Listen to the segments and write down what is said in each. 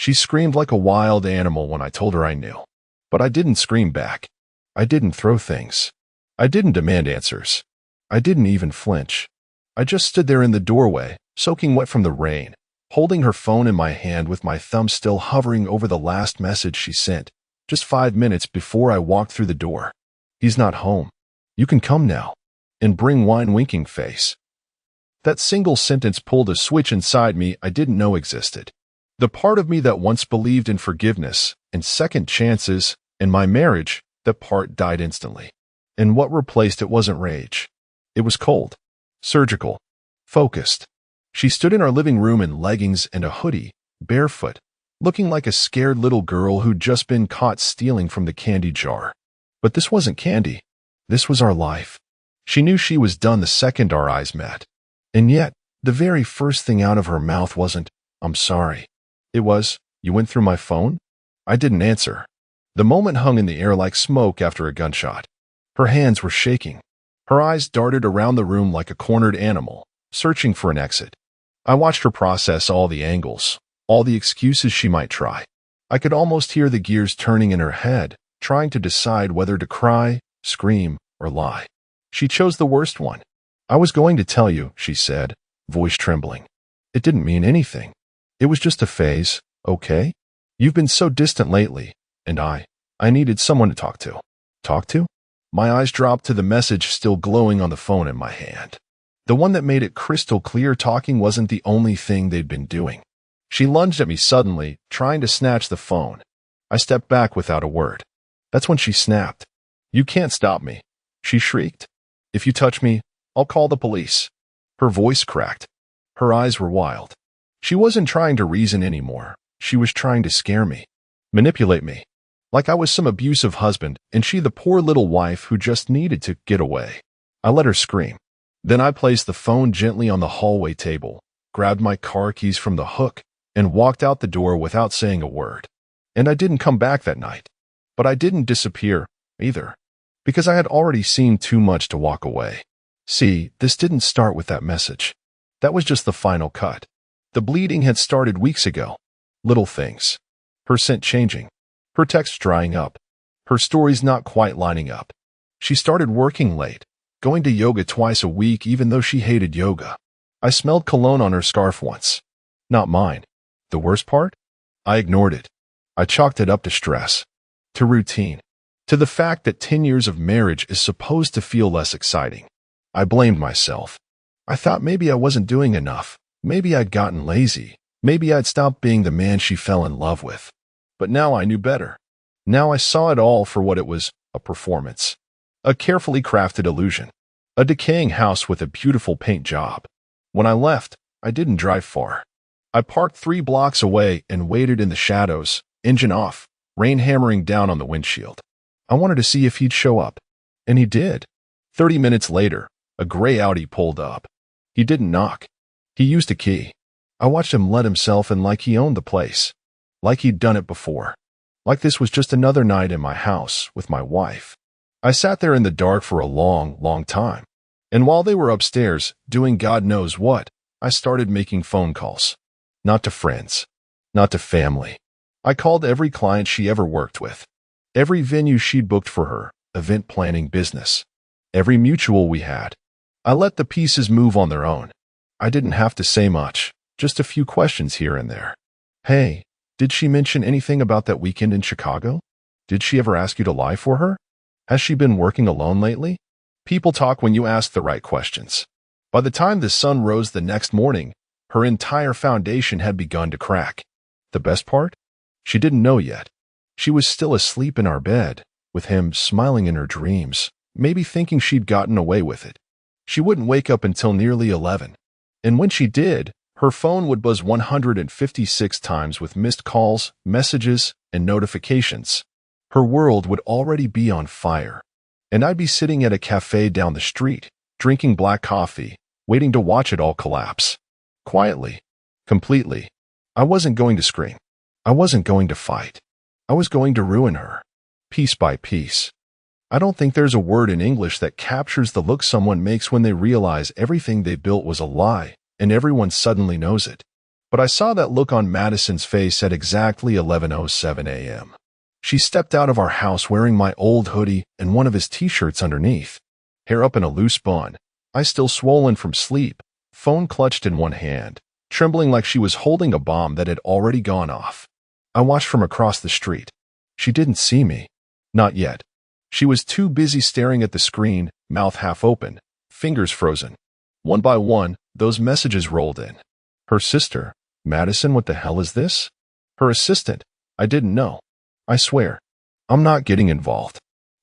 She screamed like a wild animal when I told her I knew. But I didn't scream back. I didn't throw things. I didn't demand answers. I didn't even flinch. I just stood there in the doorway, soaking wet from the rain, holding her phone in my hand with my thumb still hovering over the last message she sent, just 5 minutes before I walked through the door. He's not home. You can come now. And bring wine, winking face. That single sentence pulled a switch inside me I didn't know existed. The part of me that once believed in forgiveness and second chances and my marriage, that part died instantly. And what replaced it wasn't rage. It was cold, surgical, focused. She stood in our living room in leggings and a hoodie, barefoot, looking like a scared little girl who'd just been caught stealing from the candy jar. But this wasn't candy. This was our life. She knew she was done the second our eyes met. And yet, the very first thing out of her mouth wasn't, "I'm sorry." It was, "You went through my phone?" I didn't answer. The moment hung in the air like smoke after a gunshot. Her hands were shaking. Her eyes darted around the room like a cornered animal, searching for an exit. I watched her process all the angles, all the excuses she might try. I could almost hear the gears turning in her head, trying to decide whether to cry, scream, or lie. She chose the worst one. "I was going to tell you," she said, voice trembling. "It didn't mean anything. It was just a phase, okay? You've been so distant lately, and I needed someone to talk to." Talk to? My eyes dropped to the message still glowing on the phone in my hand. The one that made it crystal clear talking wasn't the only thing they'd been doing. She lunged at me suddenly, trying to snatch the phone. I stepped back without a word. That's when she snapped. "You can't stop me," she shrieked. "If you touch me, I'll call the police." Her voice cracked. Her eyes were wild. She wasn't trying to reason anymore. She was trying to scare me, manipulate me, like I was some abusive husband and she the poor little wife who just needed to get away. I let her scream. Then I placed the phone gently on the hallway table, grabbed my car keys from the hook, and walked out the door without saying a word. And I didn't come back that night. But I didn't disappear, either, because I had already seen too much to walk away. See, this didn't start with that message. That was just the final cut. The bleeding had started weeks ago. Little things. Her scent changing. Her texts drying up. Her stories not quite lining up. She started working late, going to yoga twice a week even though she hated yoga. I smelled cologne on her scarf once. Not mine. The worst part? I ignored it. I chalked it up to stress, to routine, to the fact that 10 years of marriage is supposed to feel less exciting. I blamed myself. I thought maybe I wasn't doing enough. Maybe I'd gotten lazy. Maybe I'd stopped being the man she fell in love with. But now I knew better. Now I saw it all for what it was, a performance. A carefully crafted illusion. A decaying house with a beautiful paint job. When I left, I didn't drive far. I parked 3 blocks away and waited in the shadows, engine off, rain hammering down on the windshield. I wanted to see if he'd show up. And he did. 30 minutes later, a gray Audi pulled up. He didn't knock. He used a key. I watched him let himself in like he owned the place. Like he'd done it before. Like this was just another night in my house with my wife. I sat there in the dark for a long, long time. And while they were upstairs, doing God knows what, I started making phone calls. Not to friends. Not to family. I called every client she ever worked with. Every venue she'd booked for her, event planning business. Every mutual we had. I let the pieces move on their own. I didn't have to say much, just a few questions here and there. "Hey, did she mention anything about that weekend in Chicago? Did she ever ask you to lie for her? Has she been working alone lately?" People talk when you ask the right questions. By the time the sun rose the next morning, her entire foundation had begun to crack. The best part? She didn't know yet. She was still asleep in our bed, with him smiling in her dreams, maybe thinking she'd gotten away with it. She wouldn't wake up until nearly 11. And when she did, her phone would buzz 156 times with missed calls, messages, and notifications. Her world would already be on fire. And I'd be sitting at a cafe down the street, drinking black coffee, waiting to watch it all collapse. Quietly. Completely. I wasn't going to scream. I wasn't going to fight. I was going to ruin her. Piece by piece. I don't think there's a word in English that captures the look someone makes when they realize everything they built was a lie, and everyone suddenly knows it. But I saw that look on Madison's face at exactly 11:07 a.m. She stepped out of our house wearing my old hoodie and one of his t-shirts underneath, hair up in a loose bun, eyes still swollen from sleep, phone clutched in one hand, trembling like she was holding a bomb that had already gone off. I watched from across the street. She didn't see me. Not yet. She was too busy staring at the screen, mouth half open, fingers frozen. One by one, those messages rolled in. Her sister. Madison, what the hell is this? Her assistant. I didn't know. I swear. I'm not getting involved.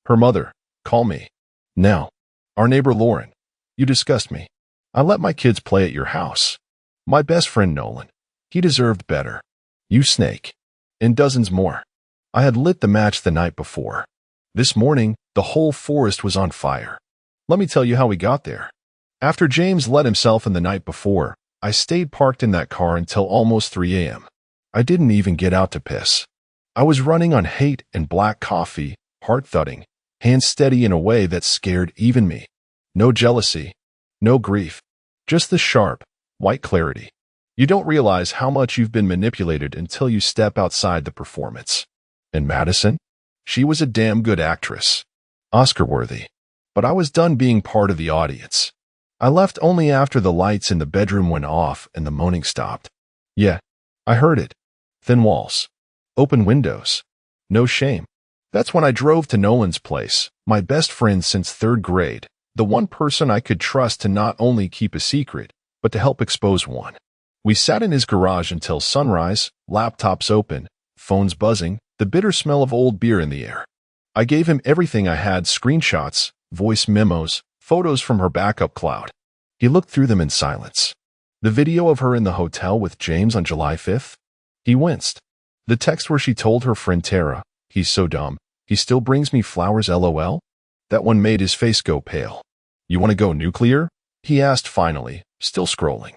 Her mother. Call me. Now. Our neighbor Lauren. You disgust me. I let my kids play at your house. My best friend Nolan. He deserved better. You snake. And dozens more. I had lit the match the night before. This morning, the whole forest was on fire. Let me tell you how we got there. After James let himself in the night before, I stayed parked in that car until almost 3 a.m. I didn't even get out to piss. I was running on hate and black coffee, heart thudding, hands steady in a way that scared even me. No jealousy, no grief, just the sharp, white clarity. You don't realize how much you've been manipulated until you step outside the performance. And Madison? She was a damn good actress. Oscar-worthy. But I was done being part of the audience. I left only after the lights in the bedroom went off and the moaning stopped. Yeah, I heard it. Thin walls. Open windows. No shame. That's when I drove to Nolan's place, my best friend since 3rd grade, the one person I could trust to not only keep a secret, but to help expose one. We sat in his garage until sunrise, laptops open, phones buzzing, the bitter smell of old beer in the air. I gave him everything I had, screenshots, voice memos, photos from her backup cloud. He looked through them in silence. The video of her in the hotel with James on July 5th? He winced. The text where she told her friend Tara, "He's so dumb, he still brings me flowers LOL?" That one made his face go pale. "You want to go nuclear?" he asked finally, still scrolling.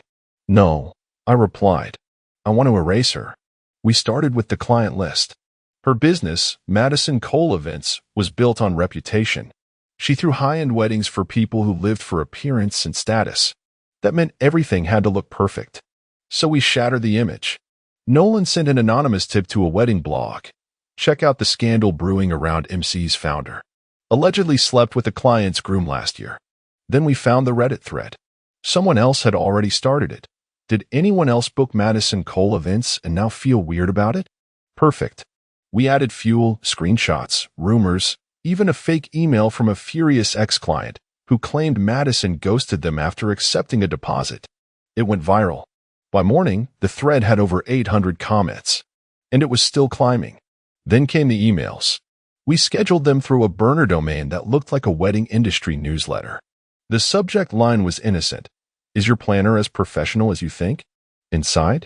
"No," I replied. "I want to erase her." We started with the client list. Her business, Madison Cole Events, was built on reputation. She threw high-end weddings for people who lived for appearance and status. That meant everything had to look perfect. So we shattered the image. Nolan sent an anonymous tip to a wedding blog. Check out the scandal brewing around MC's founder. Allegedly slept with a client's groom last year. Then we found the Reddit thread. Someone else had already started it. Did anyone else book Madison Cole Events and now feel weird about it? Perfect. We added fuel, screenshots, rumors, even a fake email from a furious ex-client who claimed Madison ghosted them after accepting a deposit. It went viral. By morning, the thread had over 800 comments. And it was still climbing. Then came the emails. We scheduled them through a burner domain that looked like a wedding industry newsletter. The subject line was innocent. Is your planner as professional as you think? Inside?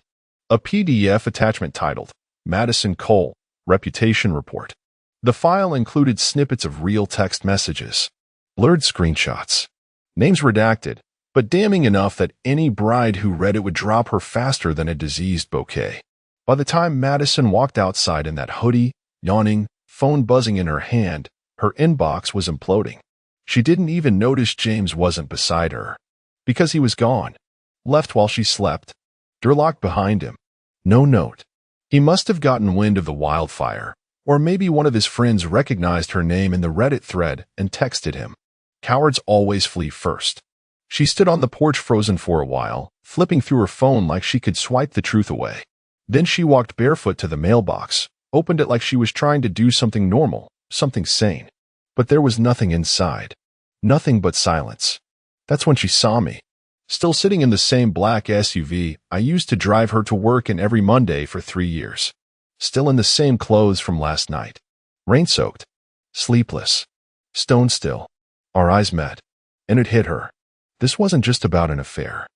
A PDF attachment titled, Madison Cole, Reputation Report. The file included snippets of real text messages, blurred screenshots, names redacted, but damning enough that any bride who read it would drop her faster than a diseased bouquet. By the time Madison walked outside in that hoodie, yawning, phone buzzing in her hand, her inbox was imploding. She didn't even notice James wasn't beside her. Because he was gone. Left while she slept. Door locked behind him. No note. He must have gotten wind of the wildfire. Or maybe one of his friends recognized her name in the Reddit thread and texted him. Cowards always flee first. She stood on the porch frozen for a while, flipping through her phone like she could swipe the truth away. Then she walked barefoot to the mailbox, opened it like she was trying to do something normal, something sane. But there was nothing inside. Nothing but silence. That's when she saw me. Still sitting in the same black SUV I used to drive her to work in every Monday for 3 years. Still in the same clothes from last night. Rain-soaked. Sleepless. Stone still. Our eyes met. And it hit her. This wasn't just about an affair.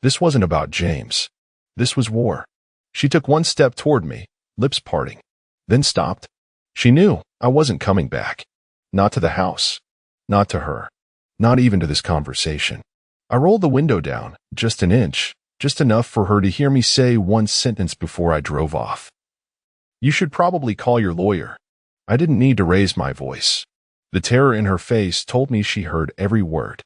This wasn't about James. This was war. She took one step toward me, lips parting. Then stopped. She knew I wasn't coming back. Not to the house. Not to her. Not even to this conversation. I rolled the window down, just an inch, just enough for her to hear me say one sentence before I drove off. You should probably call your lawyer. I didn't need to raise my voice. The terror in her face told me she heard every word.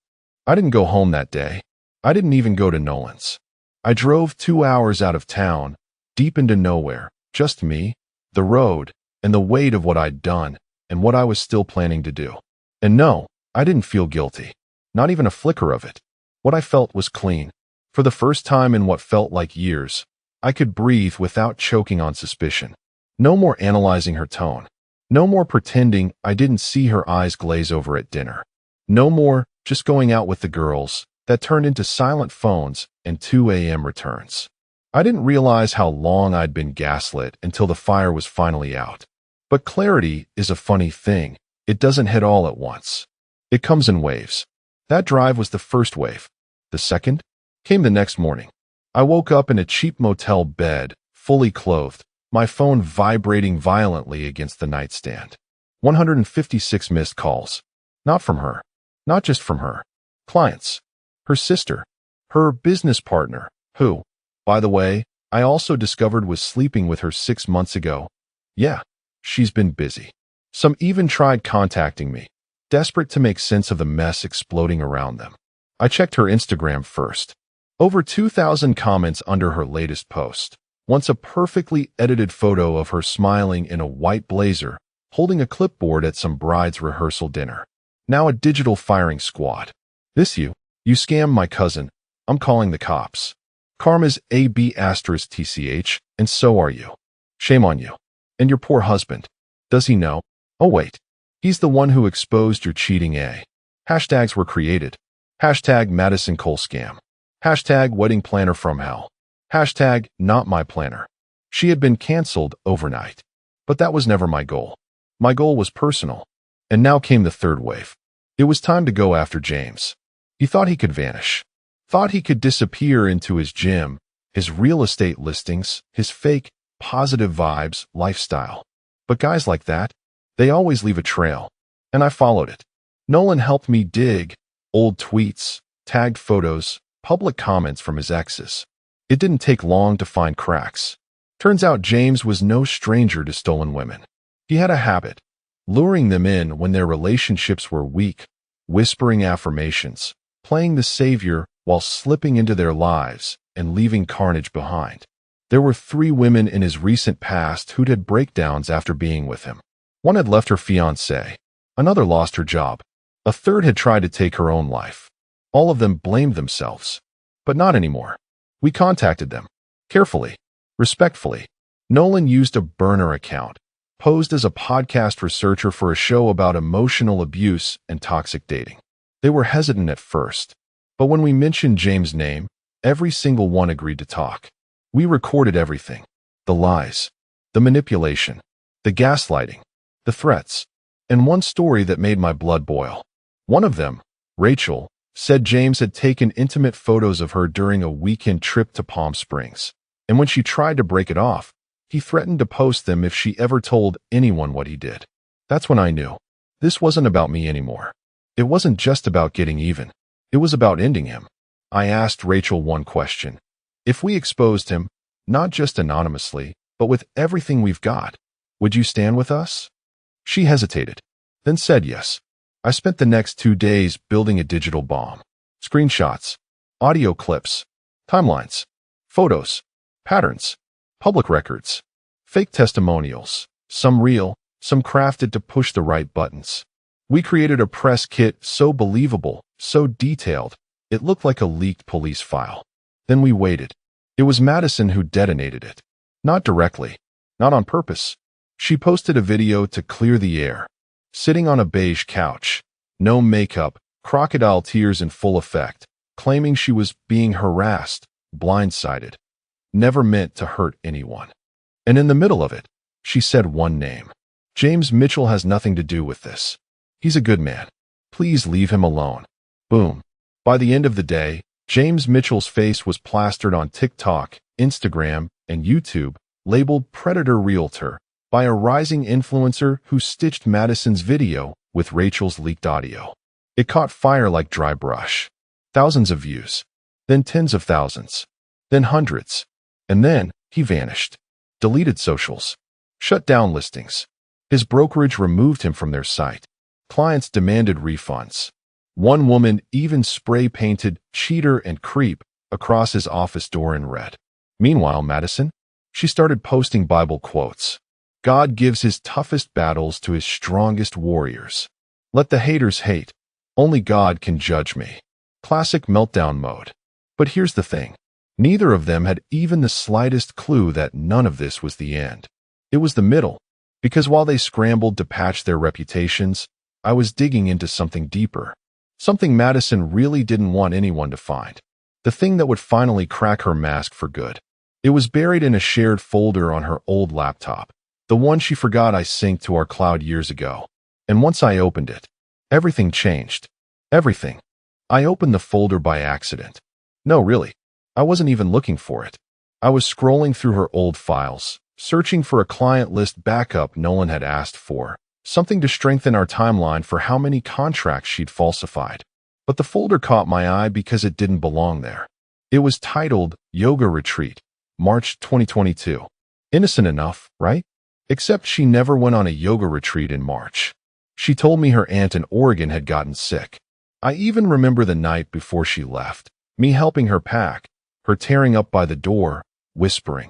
I didn't go home that day. I didn't even go to Nolan's. I drove 2 hours out of town, deep into nowhere, just me, the road, and the weight of what I'd done and what I was still planning to do. And no, I didn't feel guilty. Not even a flicker of it. What I felt was clean. For the first time in what felt like years, I could breathe without choking on suspicion. No more analyzing her tone. No more pretending I didn't see her eyes glaze over at dinner. No more just going out with the girls that turned into silent phones and 2 a.m. returns. I didn't realize how long I'd been gaslit until the fire was finally out. But clarity is a funny thing. It doesn't hit all at once. It comes in waves. That drive was the first wave. The second came the next morning. I woke up in a cheap motel bed, fully clothed, my phone vibrating violently against the nightstand. 156 missed calls. Not from her. Not just from her. Clients. Her sister. Her business partner, who, by the way, I also discovered was sleeping with her 6 months ago. Yeah, she's been busy. Some even tried contacting me, desperate to make sense of the mess exploding around them. I checked her Instagram first. Over 2,000 comments under her latest post. Once a perfectly edited photo of her smiling in a white blazer, holding a clipboard at some bride's rehearsal dinner. Now a digital firing squad. This you scammed my cousin. I'm calling the cops. Karma's AB*TCH, and so are you. Shame on you. And your poor husband. Does he know? Oh wait. He's the one who exposed your cheating. Hashtags were created. Hashtag Madison Cole scam. Hashtag wedding planner from hell. Hashtag not my planner. She had been canceled overnight. But that was never my goal. My goal was personal. And now came the third wave. It was time to go after James. He thought he could vanish. Thought he could disappear into his gym, his real estate listings, his fake, positive vibes, lifestyle. But guys like that, they always leave a trail. And I followed it. Nolan helped me dig old tweets, tagged photos, public comments from his exes. It didn't take long to find cracks. Turns out James was no stranger to stolen women. He had a habit, luring them in when their relationships were weak, whispering affirmations, playing the savior while slipping into their lives and leaving carnage behind. There were 3 women in his recent past who'd had breakdowns after being with him. One had left her fiancé. Another lost her job. A third had tried to take her own life. All of them blamed themselves. But not anymore. We contacted them. Carefully. Respectfully. Nolan used a burner account, posed as a podcast researcher for a show about emotional abuse and toxic dating. They were hesitant at first, but when we mentioned James' name, every single one agreed to talk. We recorded everything. The lies, the manipulation, the gaslighting, the threats, and one story that made my blood boil. One of them, Rachel, said James had taken intimate photos of her during a weekend trip to Palm Springs, and when she tried to break it off, he threatened to post them if she ever told anyone what he did. That's when I knew. This wasn't about me anymore. It wasn't just about getting even. It was about ending him. I asked Rachel one question. If we exposed him, not just anonymously, but with everything we've got, would you stand with us? She hesitated, then said yes. I spent the next 2 days building a digital bomb. Screenshots, audio clips, timelines, photos, patterns, public records, fake testimonials, some real, some crafted to push the right buttons. We created a press kit so believable, so detailed, it looked like a leaked police file. Then we waited. It was Madison who detonated it. Not directly, not on purpose. She posted a video to clear the air. Sitting on a beige couch, no makeup, crocodile tears in full effect, claiming she was being harassed, blindsided. Never meant to hurt anyone. And in the middle of it, she said one name. James Mitchell has nothing to do with this. He's a good man. Please leave him alone. Boom. By the end of the day, James Mitchell's face was plastered on TikTok, Instagram, and YouTube, labeled Predator Realtor, by a rising influencer who stitched Madison's video with Rachel's leaked audio. It caught fire like dry brush. Thousands of views. Then tens of thousands. Then hundreds. And then he vanished. Deleted socials. Shut down listings. His brokerage removed him from their site. Clients demanded refunds. One woman even spray-painted cheater and creep across his office door in red. Meanwhile, Madison, she started posting Bible quotes. God gives his toughest battles to his strongest warriors. Let the haters hate. Only God can judge me. Classic meltdown mode. But here's the thing. Neither of them had even the slightest clue that none of this was the end. It was the middle, because while they scrambled to patch their reputations, I was digging into something deeper. Something Madison really didn't want anyone to find. The thing that would finally crack her mask for good. It was buried in a shared folder on her old laptop. The one she forgot I synced to our cloud years ago. And once I opened it, everything changed. Everything. I opened the folder by accident. No, really. I wasn't even looking for it. I was scrolling through her old files, searching for a client list backup Nolan had asked for, something to strengthen our timeline for how many contracts she'd falsified. But the folder caught my eye because it didn't belong there. It was titled Yoga Retreat, March 2022. Innocent enough, right? Except she never went on a yoga retreat in March. She told me her aunt in Oregon had gotten sick. I even remember the night before she left, me helping her pack, her tearing up by the door, whispering,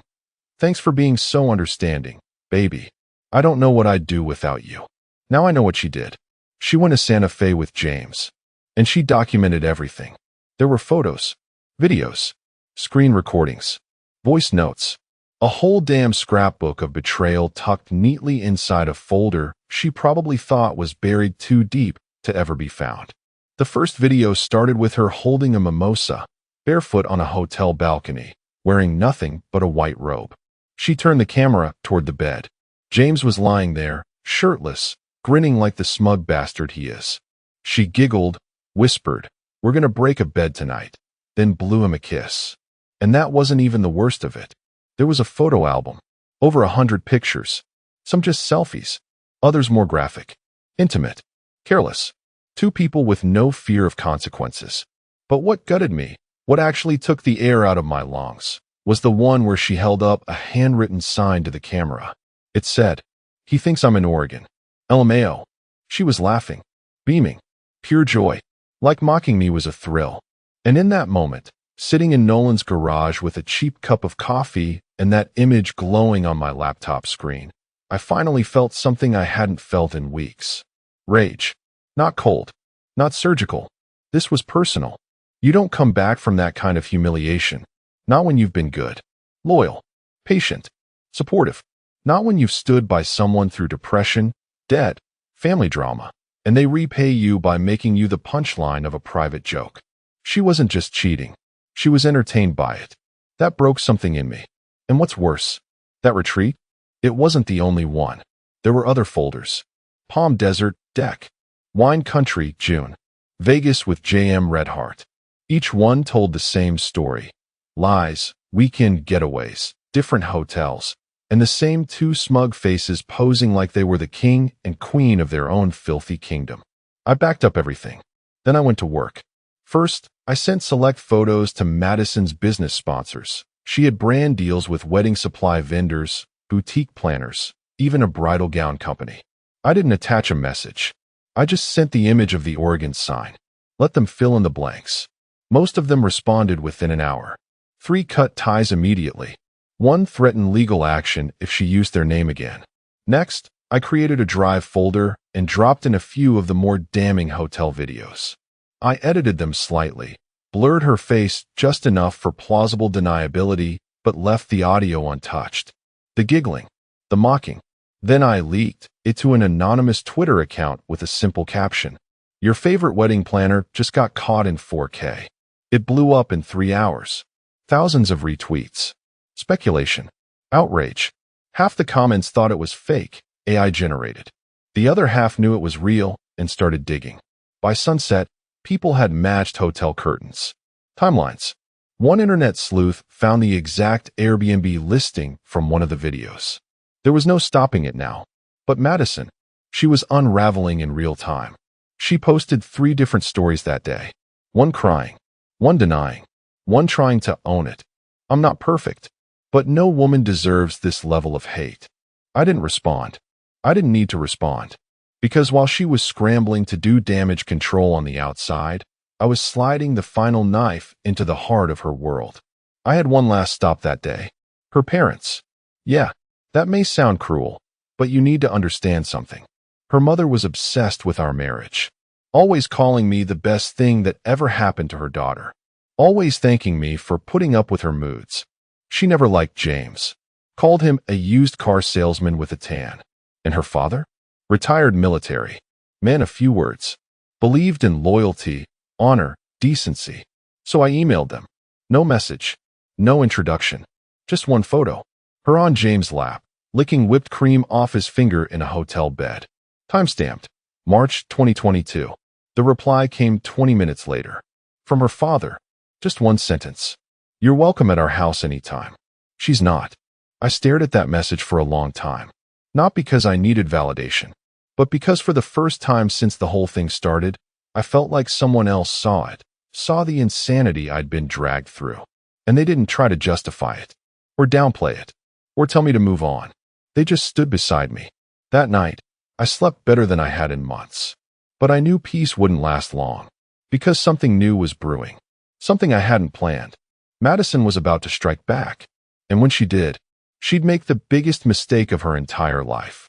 "Thanks for being so understanding, baby. I don't know what I'd do without you." Now I know what she did. She went to Santa Fe with James, and she documented everything. There were photos, videos, screen recordings, voice notes, a whole damn scrapbook of betrayal tucked neatly inside a folder she probably thought was buried too deep to ever be found. The first video started with her holding a mimosa, barefoot on a hotel balcony, wearing nothing but a white robe. She turned the camera toward the bed. James was lying there, shirtless, grinning like the smug bastard he is. She giggled, whispered, "We're gonna break a bed tonight," then blew him a kiss. And that wasn't even the worst of it. There was a photo album, over 100 pictures, some just selfies, others more graphic, intimate, careless. Two people with no fear of consequences. But what gutted me, what actually took the air out of my lungs, was the one where she held up a handwritten sign to the camera. It said, "He thinks I'm in Oregon. LMAO." She was laughing, beaming, pure joy, like mocking me was a thrill. And in that moment, sitting in Nolan's garage with a cheap cup of coffee and that image glowing on my laptop screen, I finally felt something I hadn't felt in weeks. Rage. Not cold. Not surgical. This was personal. You don't come back from that kind of humiliation. Not when you've been good, loyal, patient, supportive. Not when you've stood by someone through depression, debt, family drama, and they repay you by making you the punchline of a private joke. She wasn't just cheating. She was entertained by it. That broke something in me. And what's worse, that retreat? It wasn't the only one. There were other folders. Palm Desert, Deck. Wine Country, June. Vegas with J.M. Redhart. Each one told the same story. Lies, weekend getaways, different hotels, and the same two smug faces posing like they were the king and queen of their own filthy kingdom. I backed up everything. Then I went to work. First, I sent select photos to Madison's business sponsors. She had brand deals with wedding supply vendors, boutique planners, even a bridal gown company. I didn't attach a message. I just sent the image of the Oregon sign. Let them fill in the blanks. Most of them responded within an hour. 3 cut ties immediately. 1 threatened legal action if she used their name again. Next, I created a drive folder and dropped in a few of the more damning hotel videos. I edited them slightly, blurred her face just enough for plausible deniability, but left the audio untouched. The giggling, the mocking. Then I leaked it to an anonymous Twitter account with a simple caption. "Your favorite wedding planner just got caught in 4K. It blew up in 3 hours. Thousands of retweets. Speculation. Outrage. Half the comments thought it was fake, AI generated. The other half knew it was real and started digging. By sunset, people had matched hotel curtains. Timelines. One internet sleuth found the exact Airbnb listing from one of the videos. There was no stopping it now. But Madison, she was unraveling in real time. She posted 3 different stories that day. One crying, one denying, one trying to own it. I'm not perfect, but no woman deserves this level of hate. I didn't respond. I didn't need to respond. Because while she was scrambling to do damage control on the outside, I was sliding the final knife into the heart of her world. I had one last stop that day. Her parents. Yeah, that may sound cruel, but you need to understand something. Her mother was obsessed with our marriage, always calling me the best thing that ever happened to her daughter, always thanking me for putting up with her moods. She never liked James, called him a used car salesman with a tan. And her father? Retired military, man of few words, believed in loyalty, honor, decency. So I emailed them. No message, no introduction, just one photo. Her on James' lap, licking whipped cream off his finger in a hotel bed. Timestamped, March 2022. The reply came 20 minutes later. From her father, just one sentence. You're welcome at our house anytime. She's not. I stared at that message for a long time. Not because I needed validation, but because for the first time since the whole thing started, I felt like someone else saw it, saw the insanity I'd been dragged through. And they didn't try to justify it, or downplay it, or tell me to move on. They just stood beside me. That night, I slept better than I had in months. But I knew peace wouldn't last long, because something new was brewing, something I hadn't planned. Madison was about to strike back, and when she did, she'd make the biggest mistake of her entire life.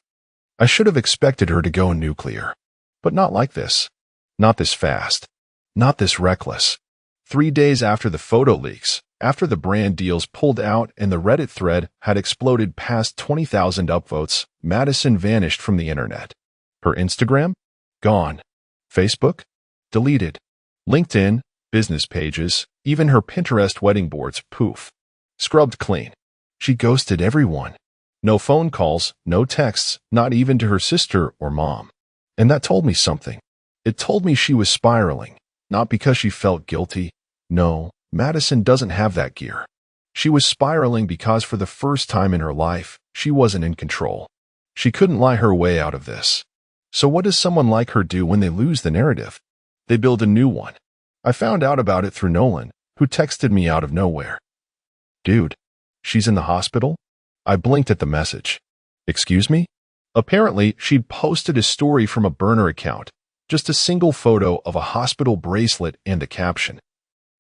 I should have expected her to go nuclear, but not like this. Not this fast. Not this reckless. 3 days after the photo leaks, after the brand deals pulled out and the Reddit thread had exploded past 20,000 upvotes, Madison vanished from the internet. Her Instagram? Gone. Facebook? Deleted. LinkedIn, business pages, even her Pinterest wedding boards, poof. Scrubbed clean. She ghosted everyone. No phone calls, no texts, not even to her sister or mom. And that told me something. It told me she was spiraling, not because she felt guilty. No, Madison doesn't have that gear. She was spiraling because for the first time in her life, she wasn't in control. She couldn't lie her way out of this. So what does someone like her do when they lose the narrative? They build a new one. I found out about it through Nolan, who texted me out of nowhere. Dude, she's in the hospital? I blinked at the message. Excuse me? Apparently, she'd posted a story from a burner account, just a single photo of a hospital bracelet and the caption.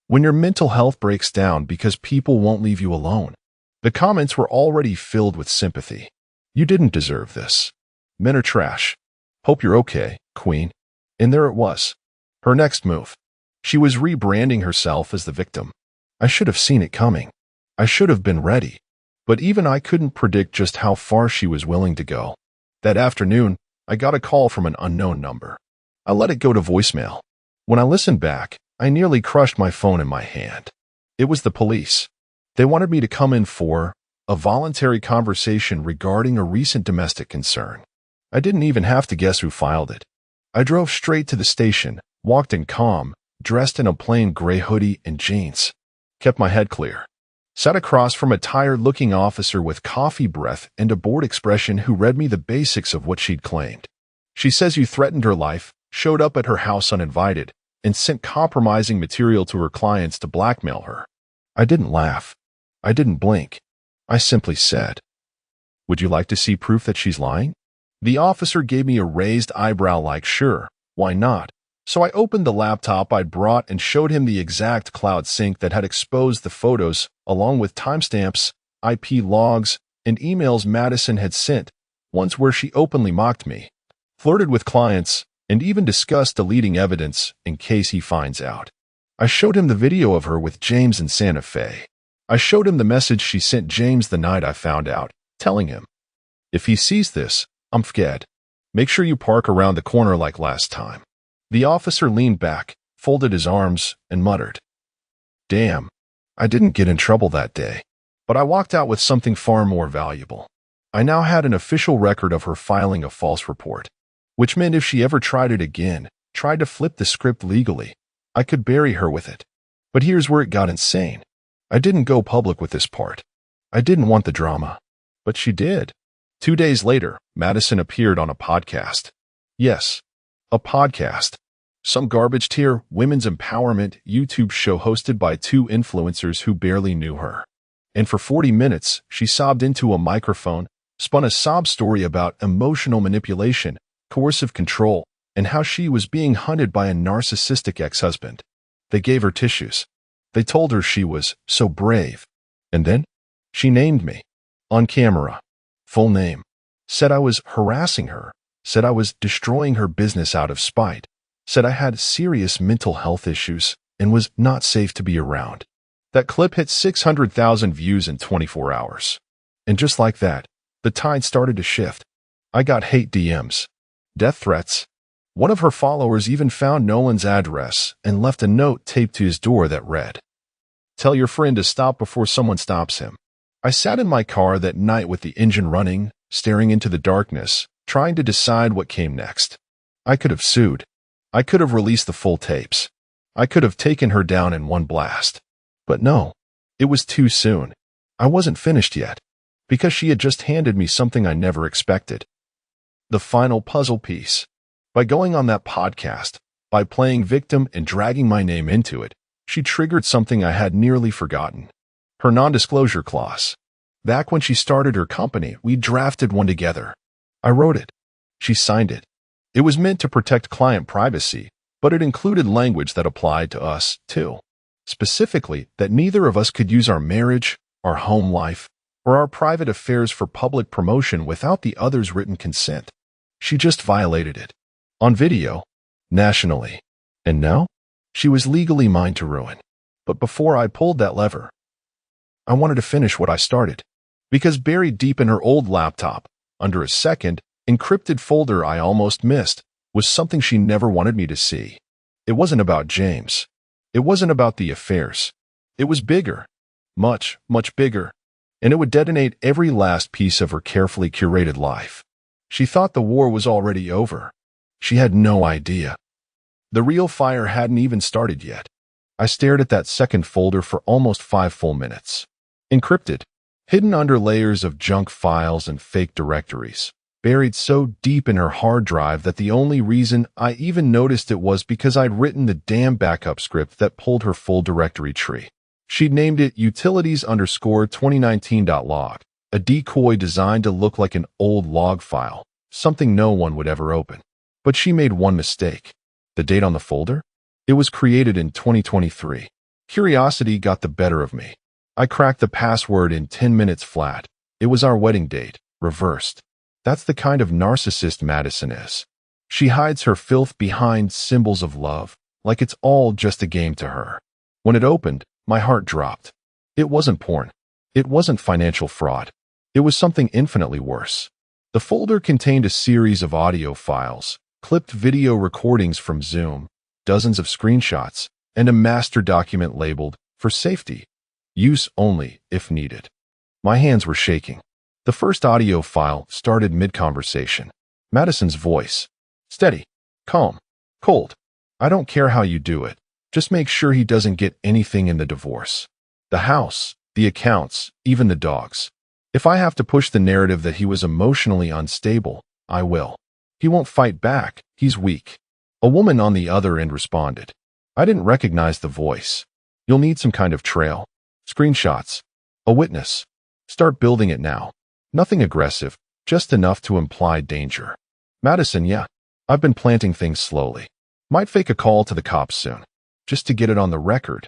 When your mental health breaks down because people won't leave you alone. The comments were already filled with sympathy. You didn't deserve this. Men are trash. Hope you're okay, Queen. And there it was. Her next move. She was rebranding herself as the victim. I should have seen it coming. I should have been ready. But even I couldn't predict just how far she was willing to go. That afternoon, I got a call from an unknown number. I let it go to voicemail. When I listened back, I nearly crushed my phone in my hand. It was the police. They wanted me to come in for a voluntary conversation regarding a recent domestic concern. I didn't even have to guess who filed it. I drove straight to the station, walked in calm, dressed in a plain gray hoodie and jeans. Kept my head clear. Sat across from a tired-looking officer with coffee breath and a bored expression who read me the basics of what she'd claimed. She says you threatened her life, showed up at her house uninvited, and sent compromising material to her clients to blackmail her. I didn't laugh. I didn't blink. I simply said, "Would you like to see proof that she's lying?" The officer gave me a raised eyebrow like, "Sure, why not?" So I opened the laptop I'd brought and showed him the exact cloud sync that had exposed the photos, along with timestamps, IP logs, and emails Madison had sent, ones where she openly mocked me, flirted with clients, and even discussed deleting evidence in case he finds out. I showed him the video of her with James in Santa Fe. I showed him the message she sent James the night I found out, telling him, "If he sees this, I'm scared. Make sure you park around the corner like last time." The officer leaned back, folded his arms, and muttered, "Damn, I didn't get in trouble that day." But I walked out with something far more valuable. I now had an official record of her filing a false report, which meant if she ever tried it again, tried to flip the script legally, I could bury her with it. But here's where it got insane. I didn't go public with this part. I didn't want the drama. But she did. 2 days later, Madison appeared on a podcast. Yes, a podcast. Some garbage tier, women's empowerment YouTube show hosted by 2 influencers who barely knew her. And for 40 minutes, she sobbed into a microphone, spun a sob story about emotional manipulation, coercive control, and how she was being hunted by a narcissistic ex-husband. They gave her tissues. They told her she was so brave. And then she named me. On camera. Full name. Said I was harassing her. Said I was destroying her business out of spite. Said I had serious mental health issues and was not safe to be around. That clip hit 600,000 views in 24 hours. And just like that, the tide started to shift. I got hate DMs, death threats. One of her followers even found Nolan's address and left a note taped to his door that read, "Tell your friend to stop before someone stops him." I sat in my car that night with the engine running, staring into the darkness, trying to decide what came next. I could have sued. I could have released the full tapes. I could have taken her down in one blast. But no, it was too soon. I wasn't finished yet, because she had just handed me something I never expected. The final puzzle piece. By going on that podcast, by playing victim and dragging my name into it, she triggered something I had nearly forgotten. Her non-disclosure clause. Back when she started her company, we drafted one together. I wrote it. She signed it. It was meant to protect client privacy, but it included language that applied to us, too. Specifically, that neither of us could use our marriage, our home life, or our private affairs for public promotion without the other's written consent. She just violated it. On video, nationally. And now, she was legally mine to ruin. But before I pulled that lever, I wanted to finish what I started. Because buried deep in her old laptop, under a second, encrypted folder I almost missed, was something she never wanted me to see. It wasn't about James. It wasn't about the affairs. It was bigger. Much, much bigger. And it would detonate every last piece of her carefully curated life. She thought the war was already over. She had no idea. The real fire hadn't even started yet. I stared at that second folder for almost 5 full minutes. Encrypted, hidden under layers of junk files and fake directories, buried so deep in her hard drive that the only reason I even noticed it was because I'd written the damn backup script that pulled her full directory tree. She'd named it utilities_2019.log, a decoy designed to look like an old log file, something no one would ever open. But she made one mistake. The date on the folder? It was created in 2023. Curiosity got the better of me. I cracked the password in 10 minutes flat. It was our wedding date, reversed. That's the kind of narcissist Madison is. She hides her filth behind symbols of love, like it's all just a game to her. When it opened, my heart dropped. It wasn't porn. It wasn't financial fraud. It was something infinitely worse. The folder contained a series of audio files, clipped video recordings from Zoom, dozens of screenshots, and a master document labeled, "For safety. Use only if needed." My hands were shaking. The first audio file started mid-conversation. Madison's voice. Steady. Calm. Cold. "I don't care how you do it. Just make sure he doesn't get anything in the divorce. The house, the accounts, even the dogs. If I have to push the narrative that he was emotionally unstable, I will. He won't fight back. He's weak." A woman on the other end responded. I didn't recognize the voice. "You'll need some kind of trail. Screenshots. A witness. Start building it now. Nothing aggressive, just enough to imply danger." Madison, yeah. I've been planting things slowly. Might fake a call to the cops soon, just to get it on the record.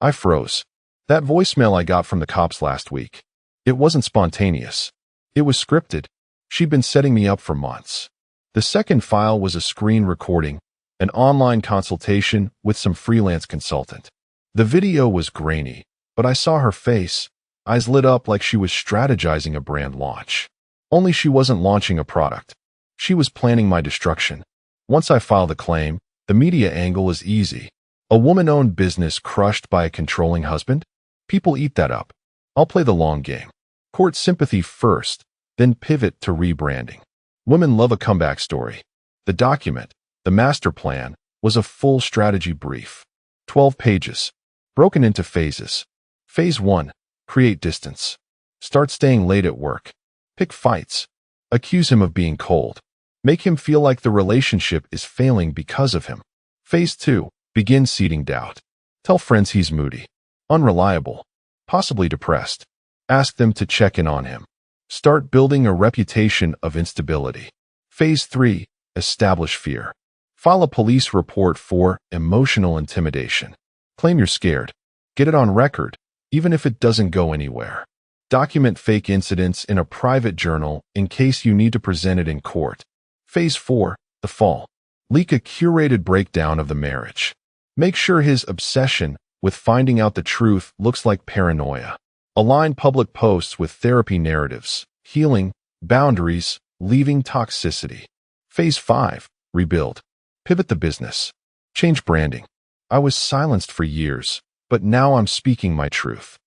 I froze. That voicemail I got from the cops last week. It wasn't spontaneous. It was scripted. She'd been setting me up for months. The second file was a screen recording, an online consultation with some freelance consultant. The video was grainy, but I saw her face, eyes lit up like she was strategizing a brand launch. Only she wasn't launching a product. She was planning my destruction. Once I filed a claim, the media angle is easy. A woman-owned business crushed by a controlling husband? People eat that up. I'll play the long game. Court sympathy first, then pivot to rebranding. Women love a comeback story. The document, the master plan, was a full strategy brief. 12 pages, broken into phases. Phase 1, create distance. Start staying late at work. Pick fights. Accuse him of being cold. Make him feel like the relationship is failing because of him. Phase 2, begin seeding doubt. Tell friends he's moody, unreliable, possibly depressed. Ask them to check in on him. Start building a reputation of instability. Phase 3, establish fear. File a police report for emotional intimidation. Claim you're scared. Get it on record, even if it doesn't go anywhere. Document fake incidents in a private journal in case you need to present it in court. Phase 4, the fall. Leak a curated breakdown of the marriage. Make sure his obsession with finding out the truth looks like paranoia. Align public posts with therapy narratives, healing, boundaries, leaving toxicity. Phase 5, rebuild. Pivot the business. Change branding. I was silenced for years, but now I'm speaking my truth.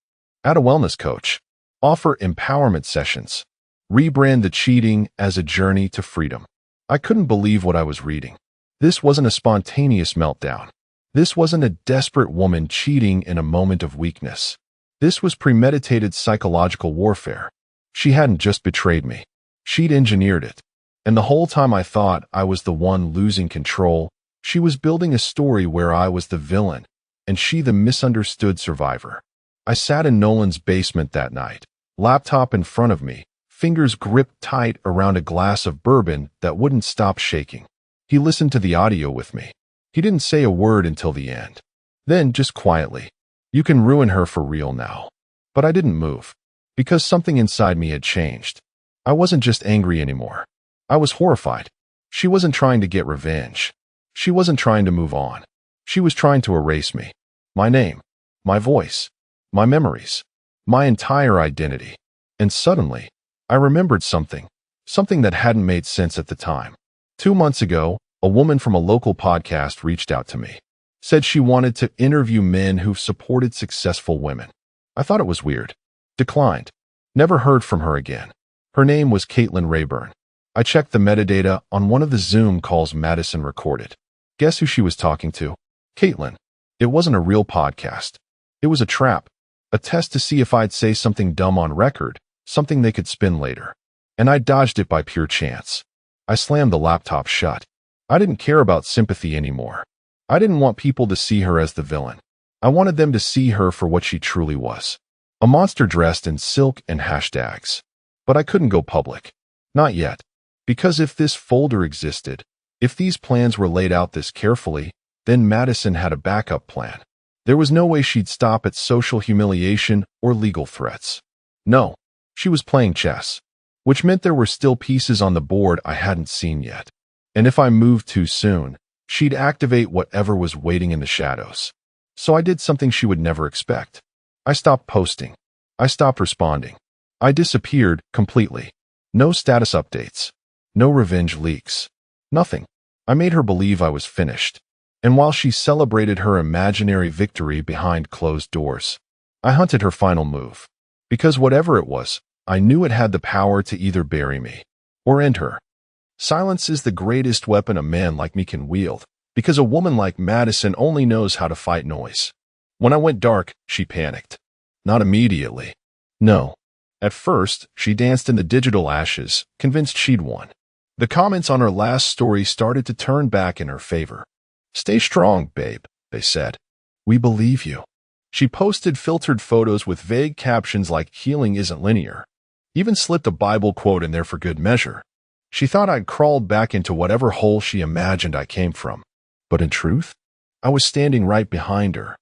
Add a wellness coach. Offer empowerment sessions. Rebrand the cheating as a journey to freedom. I couldn't believe what I was reading. This wasn't a spontaneous meltdown. This wasn't a desperate woman cheating in a moment of weakness. This was premeditated psychological warfare. She hadn't just betrayed me. She'd engineered it. And the whole time I thought I was the one losing control, she was building a story where I was the villain, and she the misunderstood survivor. I sat in Nolan's basement that night, laptop in front of me, fingers gripped tight around a glass of bourbon that wouldn't stop shaking. He listened to the audio with me. He didn't say a word until the end. Then, just quietly, "You can ruin her for real now." But I didn't move, because something inside me had changed. I wasn't just angry anymore. I was horrified. She wasn't trying to get revenge. She wasn't trying to move on. She was trying to erase me. My name, my voice, my memories, my entire identity. And suddenly, I remembered something that hadn't made sense at the time. 2 months ago, a woman from a local podcast reached out to me. Said she wanted to interview men who've supported successful women. I thought it was weird. Declined. Never heard from her again. Her name was Caitlin Rayburn. I checked the metadata on one of the Zoom calls Madison recorded. Guess who she was talking to? Caitlin. It wasn't a real podcast. It was a trap. A test to see if I'd say something dumb on record, something they could spin later. And I dodged it by pure chance. I slammed the laptop shut. I didn't care about sympathy anymore. I didn't want people to see her as the villain. I wanted them to see her for what she truly was. A monster dressed in silk and hashtags. But I couldn't go public. Not yet. Because if this folder existed, if these plans were laid out this carefully, then Madison had a backup plan. There was no way she'd stop at social humiliation or legal threats. No, she was playing chess, which meant there were still pieces on the board I hadn't seen yet. And if I moved too soon, she'd activate whatever was waiting in the shadows. So I did something she would never expect. I stopped posting. I stopped responding. I disappeared completely. No status updates. No revenge leaks. Nothing. I made her believe I was finished. And while she celebrated her imaginary victory behind closed doors, I hunted her final move. Because whatever it was, I knew it had the power to either bury me or end her. Silence is the greatest weapon a man like me can wield, because a woman like Madison only knows how to fight noise. When I went dark, she panicked. Not immediately. No. At first, she danced in the digital ashes, convinced she'd won. The comments on her last story started to turn back in her favor. "Stay strong, babe," they said. "We believe you." She posted filtered photos with vague captions like "healing isn't linear." Even slipped a Bible quote in there for good measure. She thought I'd crawled back into whatever hole she imagined I came from. But in truth, I was standing right behind her,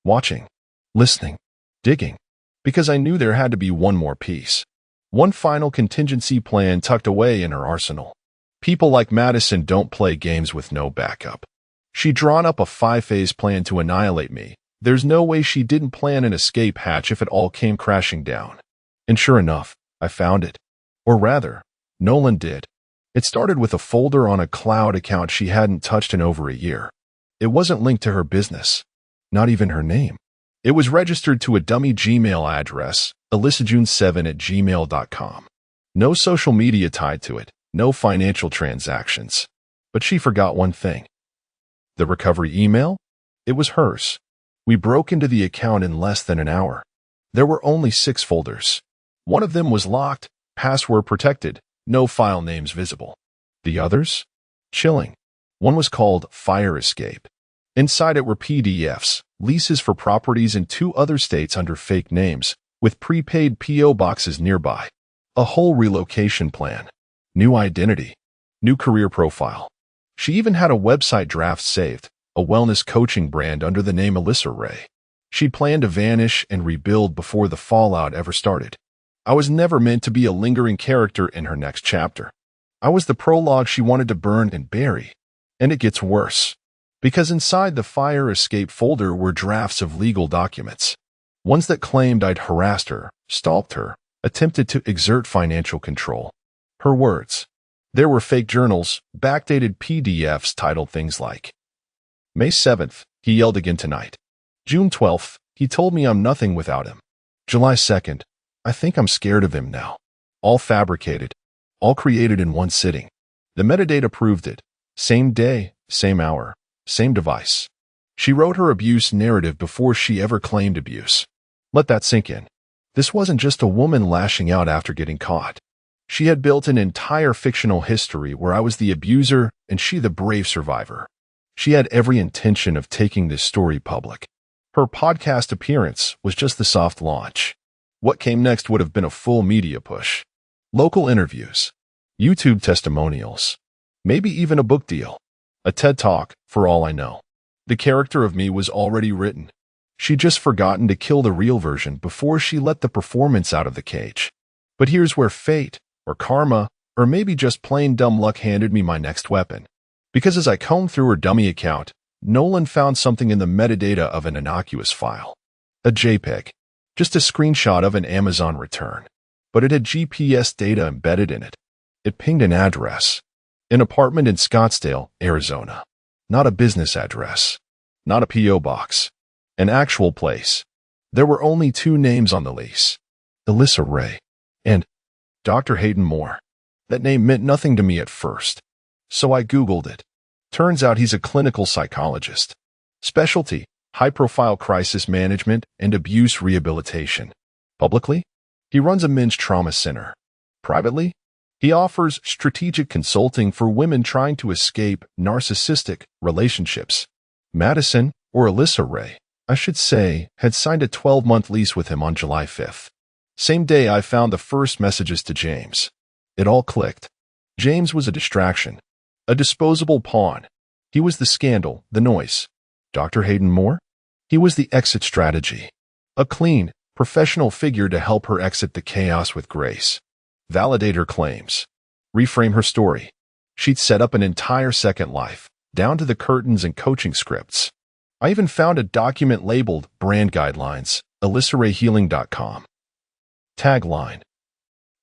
watching, listening, digging, because I knew there had to be one more piece. One final contingency plan tucked away in her arsenal. People like Madison don't play games with no backup. She'd drawn up a 5-phase plan to annihilate me. There's no way she didn't plan an escape hatch if it all came crashing down. And sure enough, I found it. Or rather, Nolan did. It started with a folder on a cloud account she hadn't touched in over a year. It wasn't linked to her business, not even her name. It was registered to a dummy Gmail address, alyssajune7@gmail.com. No social media tied to it, no financial transactions. But she forgot one thing. The recovery email? It was hers. We broke into the account in less than an hour. There were only 6 folders. One of them was locked, password protected, no file names visible. The others? Chilling. One was called Fire Escape. Inside it were PDFs, leases for properties in 2 other states under fake names, with prepaid P.O. boxes nearby. A whole relocation plan. New identity. New career profile. She even had a website draft saved, a wellness coaching brand under the name Alyssa Ray. She planned to vanish and rebuild before the fallout ever started. I was never meant to be a lingering character in her next chapter. I was the prologue she wanted to burn and bury. And it gets worse. Because inside the fire escape folder were drafts of legal documents. Ones that claimed I'd harassed her, stalked her, attempted to exert financial control. Her words. There were fake journals, backdated PDFs titled things like, May 7th, he yelled again tonight. June 12th, he told me I'm nothing without him. July 2nd, I think I'm scared of him now. All fabricated. All created in one sitting. The metadata proved it. Same day, same hour, same device. She wrote her abuse narrative before she ever claimed abuse. Let that sink in. This wasn't just a woman lashing out after getting caught. She had built an entire fictional history where I was the abuser and she the brave survivor. She had every intention of taking this story public. Her podcast appearance was just the soft launch. What came next would have been a full media push. Local interviews, YouTube testimonials, maybe even a book deal, a TED Talk, for all I know. The character of me was already written. She'd just forgotten to kill the real version before she let the performance out of the cage. But here's where fate, or karma, or maybe just plain dumb luck handed me my next weapon. Because as I combed through her dummy account, Nolan found something in the metadata of an innocuous file. A JPEG. Just a screenshot of an Amazon return. But it had GPS data embedded in it. It pinged an address. An apartment in Scottsdale, Arizona. Not a business address. Not a P.O. box. An actual place. There were only two names on the lease. Alyssa Ray and Dr. Hayden Moore. That name meant nothing to me at first. So I Googled it. Turns out he's a clinical psychologist. Specialty, high-profile crisis management and abuse rehabilitation. Publicly, he runs a men's trauma center. Privately, he offers strategic consulting for women trying to escape narcissistic relationships. Madison, or Alyssa Ray, I should say, had signed a 12-month lease with him on July 5th. Same day I found the first messages to James. It all clicked. James was a distraction. A disposable pawn. He was the scandal, the noise. Dr. Hayden Moore? He was the exit strategy. A clean, professional figure to help her exit the chaos with grace. Validate her claims. Reframe her story. She'd set up an entire second life, down to the curtains and coaching scripts. I even found a document labeled Brand Guidelines, AlyssaRayHealing.com. Tagline.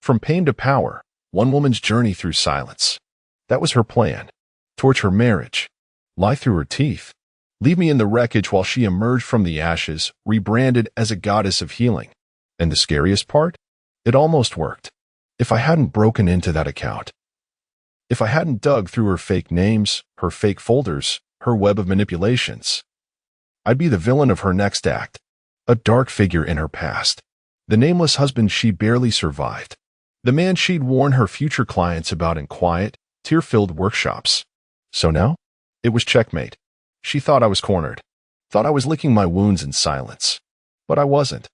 From pain to power, one woman's journey through silence. That was her plan. Torch her marriage. Lie through her teeth. Leave me in the wreckage while she emerged from the ashes, rebranded as a goddess of healing. And the scariest part? It almost worked. If I hadn't broken into that account. If I hadn't dug through her fake names, her fake folders, her web of manipulations. I'd be the villain of her next act. A dark figure in her past. The nameless husband she barely survived. The man she'd warn her future clients about in quiet, tear-filled workshops. So now, it was checkmate. She thought I was cornered. Thought I was licking my wounds in silence. But I wasn't.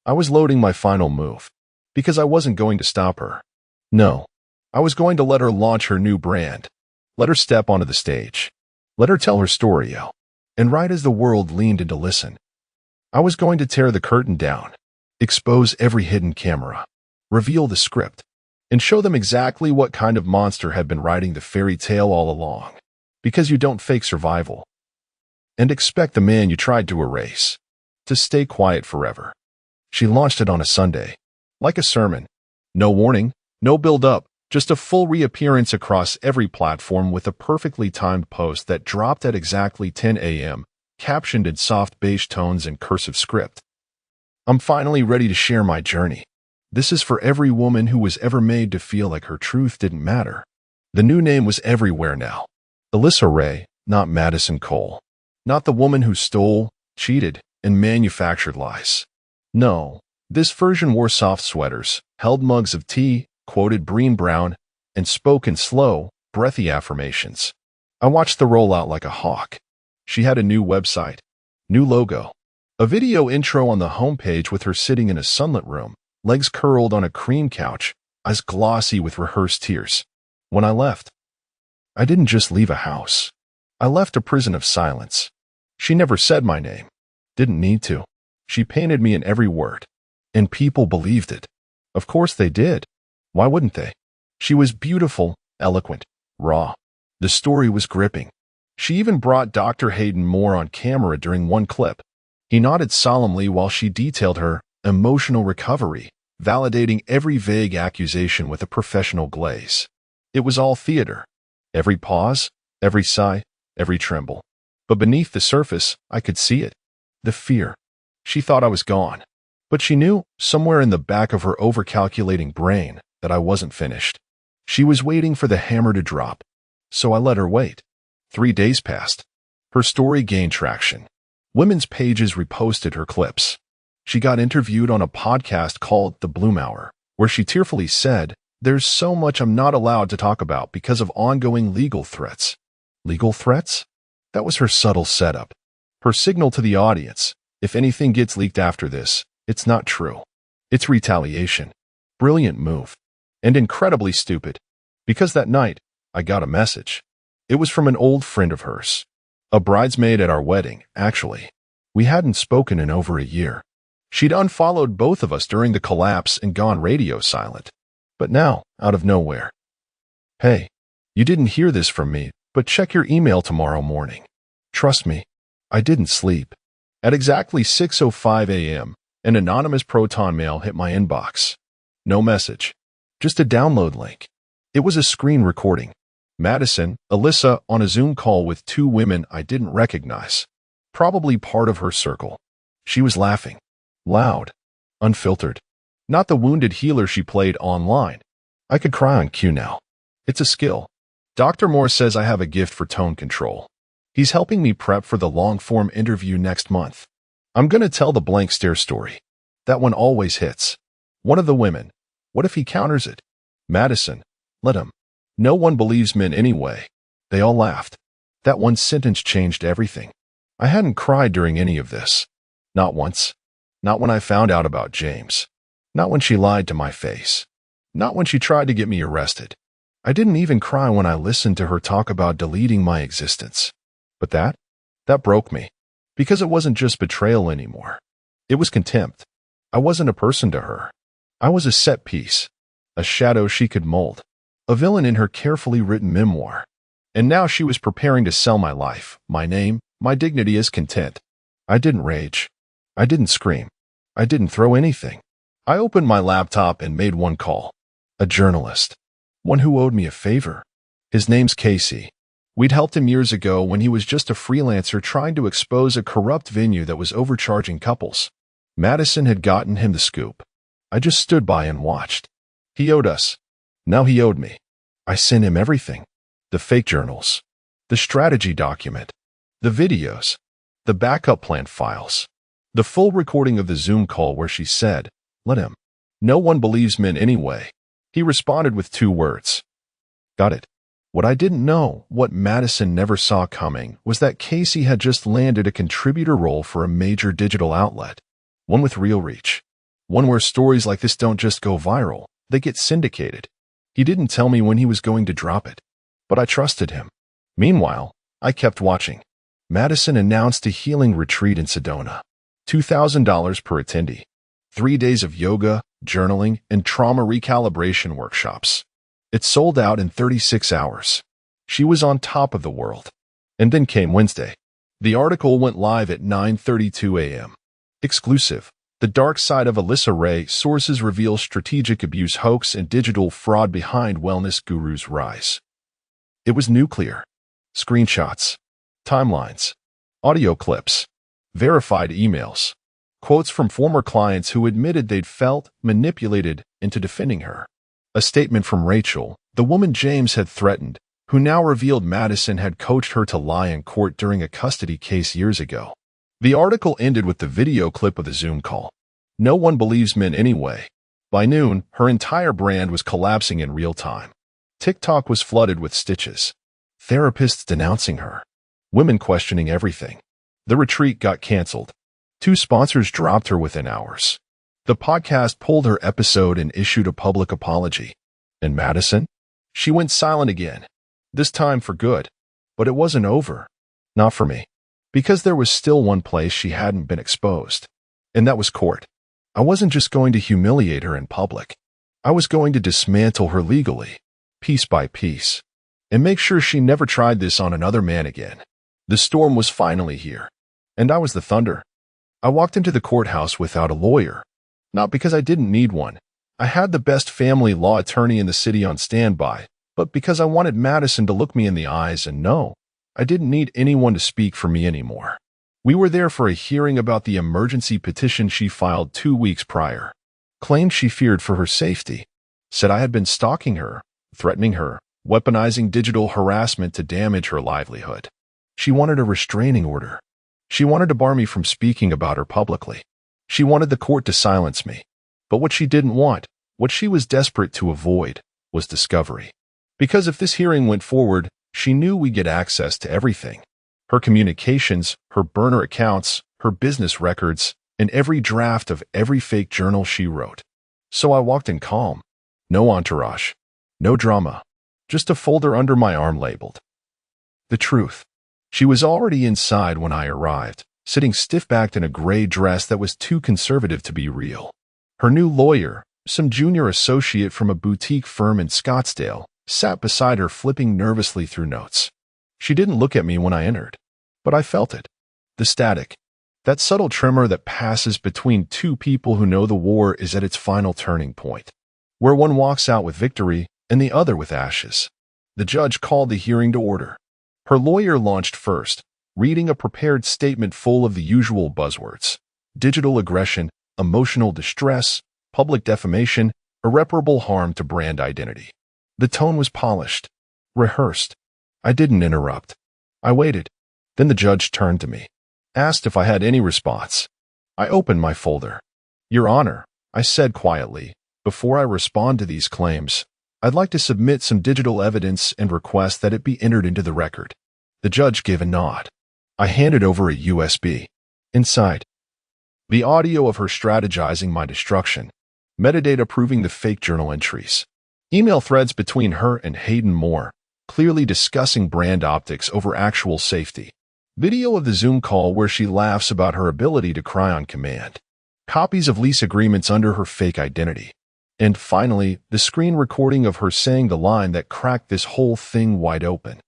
I was loading my final move. Because I wasn't going to stop her. No. I was going to let her launch her new brand. Let her step onto the stage. Let her tell her story, yo. And right as the world leaned in to listen, I was going to tear the curtain down, expose every hidden camera, reveal the script, and show them exactly what kind of monster had been writing the fairy tale all along. Because you don't fake survival. And expect the man you tried to erase to stay quiet forever. She launched it on a Sunday. Like a sermon. No warning, no build-up, just a full reappearance across every platform with a perfectly timed post that dropped at exactly 10 a.m., captioned in soft beige tones and cursive script. I'm finally ready to share my journey. This is for every woman who was ever made to feel like her truth didn't matter. The new name was everywhere now. Alyssa Ray, not Madison Cole. Not the woman who stole, cheated, and manufactured lies. No, this version wore soft sweaters, held mugs of tea, quoted Brené Brown, and spoke in slow, breathy affirmations. I watched the rollout like a hawk. She had a new website, new logo, a video intro on the homepage with her sitting in a sunlit room, legs curled on a cream couch, eyes glossy with rehearsed tears. When I left, I didn't just leave a house. I left a prison of silence. She never said my name. Didn't need to. She painted me in every word. And people believed it. Of course they did. Why wouldn't they? She was beautiful, eloquent, raw. The story was gripping. She even brought Dr. Hayden Moore on camera during one clip. He nodded solemnly while she detailed her emotional recovery, validating every vague accusation with a professional glaze. It was all theater. Every pause, every sigh, every tremble. But beneath the surface, I could see it. The fear. She thought I was gone. But she knew, somewhere in the back of her overcalculating brain, that I wasn't finished. She was waiting for the hammer to drop. So I let her wait. 3 days passed. Her story gained traction. Women's pages reposted her clips. She got interviewed on a podcast called The Bloom Hour, where she tearfully said, "There's so much I'm not allowed to talk about because of ongoing legal threats." Legal threats? That was her subtle setup. Her signal to the audience: if anything gets leaked after this, it's not true. It's retaliation. Brilliant move. And incredibly stupid. Because that night, I got a message. It was from an old friend of hers. A bridesmaid at our wedding, actually. We hadn't spoken in over a year. She'd unfollowed both of us during the collapse and gone radio silent. But now, out of nowhere. "Hey, you didn't hear this from me, but check your email tomorrow morning." Trust me, I didn't sleep. At exactly 6:05 a.m., an anonymous Proton mail hit my inbox. No message. Just a download link. It was a screen recording. Madison, Alyssa, on a Zoom call with 2 women I didn't recognize. Probably part of her circle. She was laughing. Loud. Unfiltered. Not the wounded healer she played online. I could cry on cue now. It's a skill. Dr. Moore says I have a gift for tone control. He's helping me prep for the long-form interview next month. I'm gonna tell the blank stare story. That one always hits. One of the women. What if he counters it? Madison. Let him. No one believes men anyway. They all laughed. That one sentence changed everything. I hadn't cried during any of this. Not once. Not when I found out about James. Not when she lied to my face. Not when she tried to get me arrested. I didn't even cry when I listened to her talk about deleting my existence. But that broke me. Because it wasn't just betrayal anymore. It was contempt. I wasn't a person to her. I was a set piece. A shadow she could mold. A villain in her carefully written memoir. And now she was preparing to sell my life, my name, my dignity as content. I didn't rage. I didn't scream. I didn't throw anything. I opened my laptop and made one call. A journalist. One who owed me a favor. His name's Casey. We'd helped him years ago when he was just a freelancer trying to expose a corrupt venue that was overcharging couples. Madison had gotten him the scoop. I just stood by and watched. He owed us. Now he owed me. I sent him everything. The fake journals. The strategy document. The videos. The backup plan files. The full recording of the Zoom call where she said, "Let him. No one believes men anyway." He responded with 2 words. Got it. What I didn't know, what Madison never saw coming, was that Casey had just landed a contributor role for a major digital outlet. One with real reach. One where stories like this don't just go viral, they get syndicated. He didn't tell me when he was going to drop it, but I trusted him. Meanwhile, I kept watching. Madison announced a healing retreat in Sedona. $2,000 per attendee. 3 days of yoga, journaling, and trauma recalibration workshops. It sold out in 36 hours. She was on top of the world. And then came Wednesday. The article went live at 9:32 a.m. Exclusive. The dark side of Alyssa Ray, sources reveal strategic abuse hoax and digital fraud behind wellness guru's rise. It was nuclear. Screenshots. Timelines. Audio clips. Verified emails. Quotes from former clients who admitted they'd felt manipulated into defending her. A statement from Rachel, the woman James had threatened, who now revealed Madison had coached her to lie in court during a custody case years ago. The article ended with the video clip of the Zoom call. No one believes men anyway. By noon, her entire brand was collapsing in real time. TikTok was flooded with stitches. Therapists denouncing her. Women questioning everything. The retreat got canceled. 2 sponsors dropped her within hours. The podcast pulled her episode and issued a public apology. And Madison? She went silent again. This time for good. But it wasn't over. Not for me. Because there was still one place she hadn't been exposed. And that was court. I wasn't just going to humiliate her in public. I was going to dismantle her legally, piece by piece, and make sure she never tried this on another man again. The storm was finally here, and I was the thunder. I walked into the courthouse without a lawyer, not because I didn't need one. I had the best family law attorney in the city on standby, but because I wanted Madison to look me in the eyes and know I didn't need anyone to speak for me anymore. We were there for a hearing about the emergency petition she filed 2 weeks prior. Claimed she feared for her safety. Said I had been stalking her, threatening her, weaponizing digital harassment to damage her livelihood. She wanted a restraining order. She wanted to bar me from speaking about her publicly. She wanted the court to silence me. But what she didn't want, what she was desperate to avoid, was discovery. Because if this hearing went forward, she knew we'd get access to everything. Her communications, her burner accounts, her business records, and every draft of every fake journal she wrote. So I walked in calm. No entourage. No drama. Just a folder under my arm labeled The Truth. She was already inside when I arrived, sitting stiff-backed in a gray dress that was too conservative to be real. Her new lawyer, some junior associate from a boutique firm in Scottsdale, sat beside her flipping nervously through notes. She didn't look at me when I entered, but I felt it. The static. That subtle tremor that passes between two people who know the war is at its final turning point, where one walks out with victory and the other with ashes. The judge called the hearing to order. Her lawyer launched first, reading a prepared statement full of the usual buzzwords: digital aggression, emotional distress, public defamation, irreparable harm to brand identity. The tone was polished, rehearsed. I didn't interrupt. I waited. Then the judge turned to me, asked if I had any response. I opened my folder. Your Honor, I said quietly, before I respond to these claims, I'd like to submit some digital evidence and request that it be entered into the record. The judge gave a nod. I handed over a USB. Inside, the audio of her strategizing my destruction, metadata proving the fake journal entries, email threads between her and Hayden Moore, clearly discussing brand optics over actual safety, video of the Zoom call where she laughs about her ability to cry on command, copies of lease agreements under her fake identity, and finally, the screen recording of her saying the line that cracked this whole thing wide open.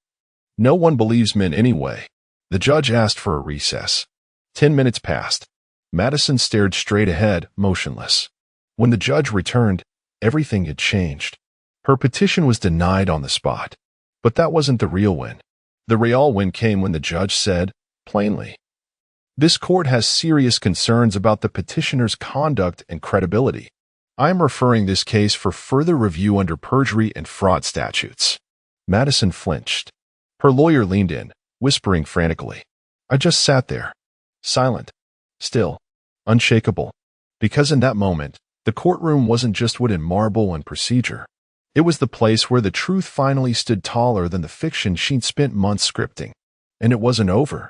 No one believes men anyway. The judge asked for a recess. 10 minutes passed. Madison stared straight ahead, motionless. When the judge returned, everything had changed. Her petition was denied on the spot. But that wasn't the real win. The real win came when the judge said, plainly, "This court has serious concerns about the petitioner's conduct and credibility. I am referring this case for further review under perjury and fraud statutes." Madison flinched. Her lawyer leaned in, whispering frantically. I just sat there, silent, still, unshakable, because in that moment, the courtroom wasn't just wood and marble and procedure. It was the place where the truth finally stood taller than the fiction she'd spent months scripting. And it wasn't over.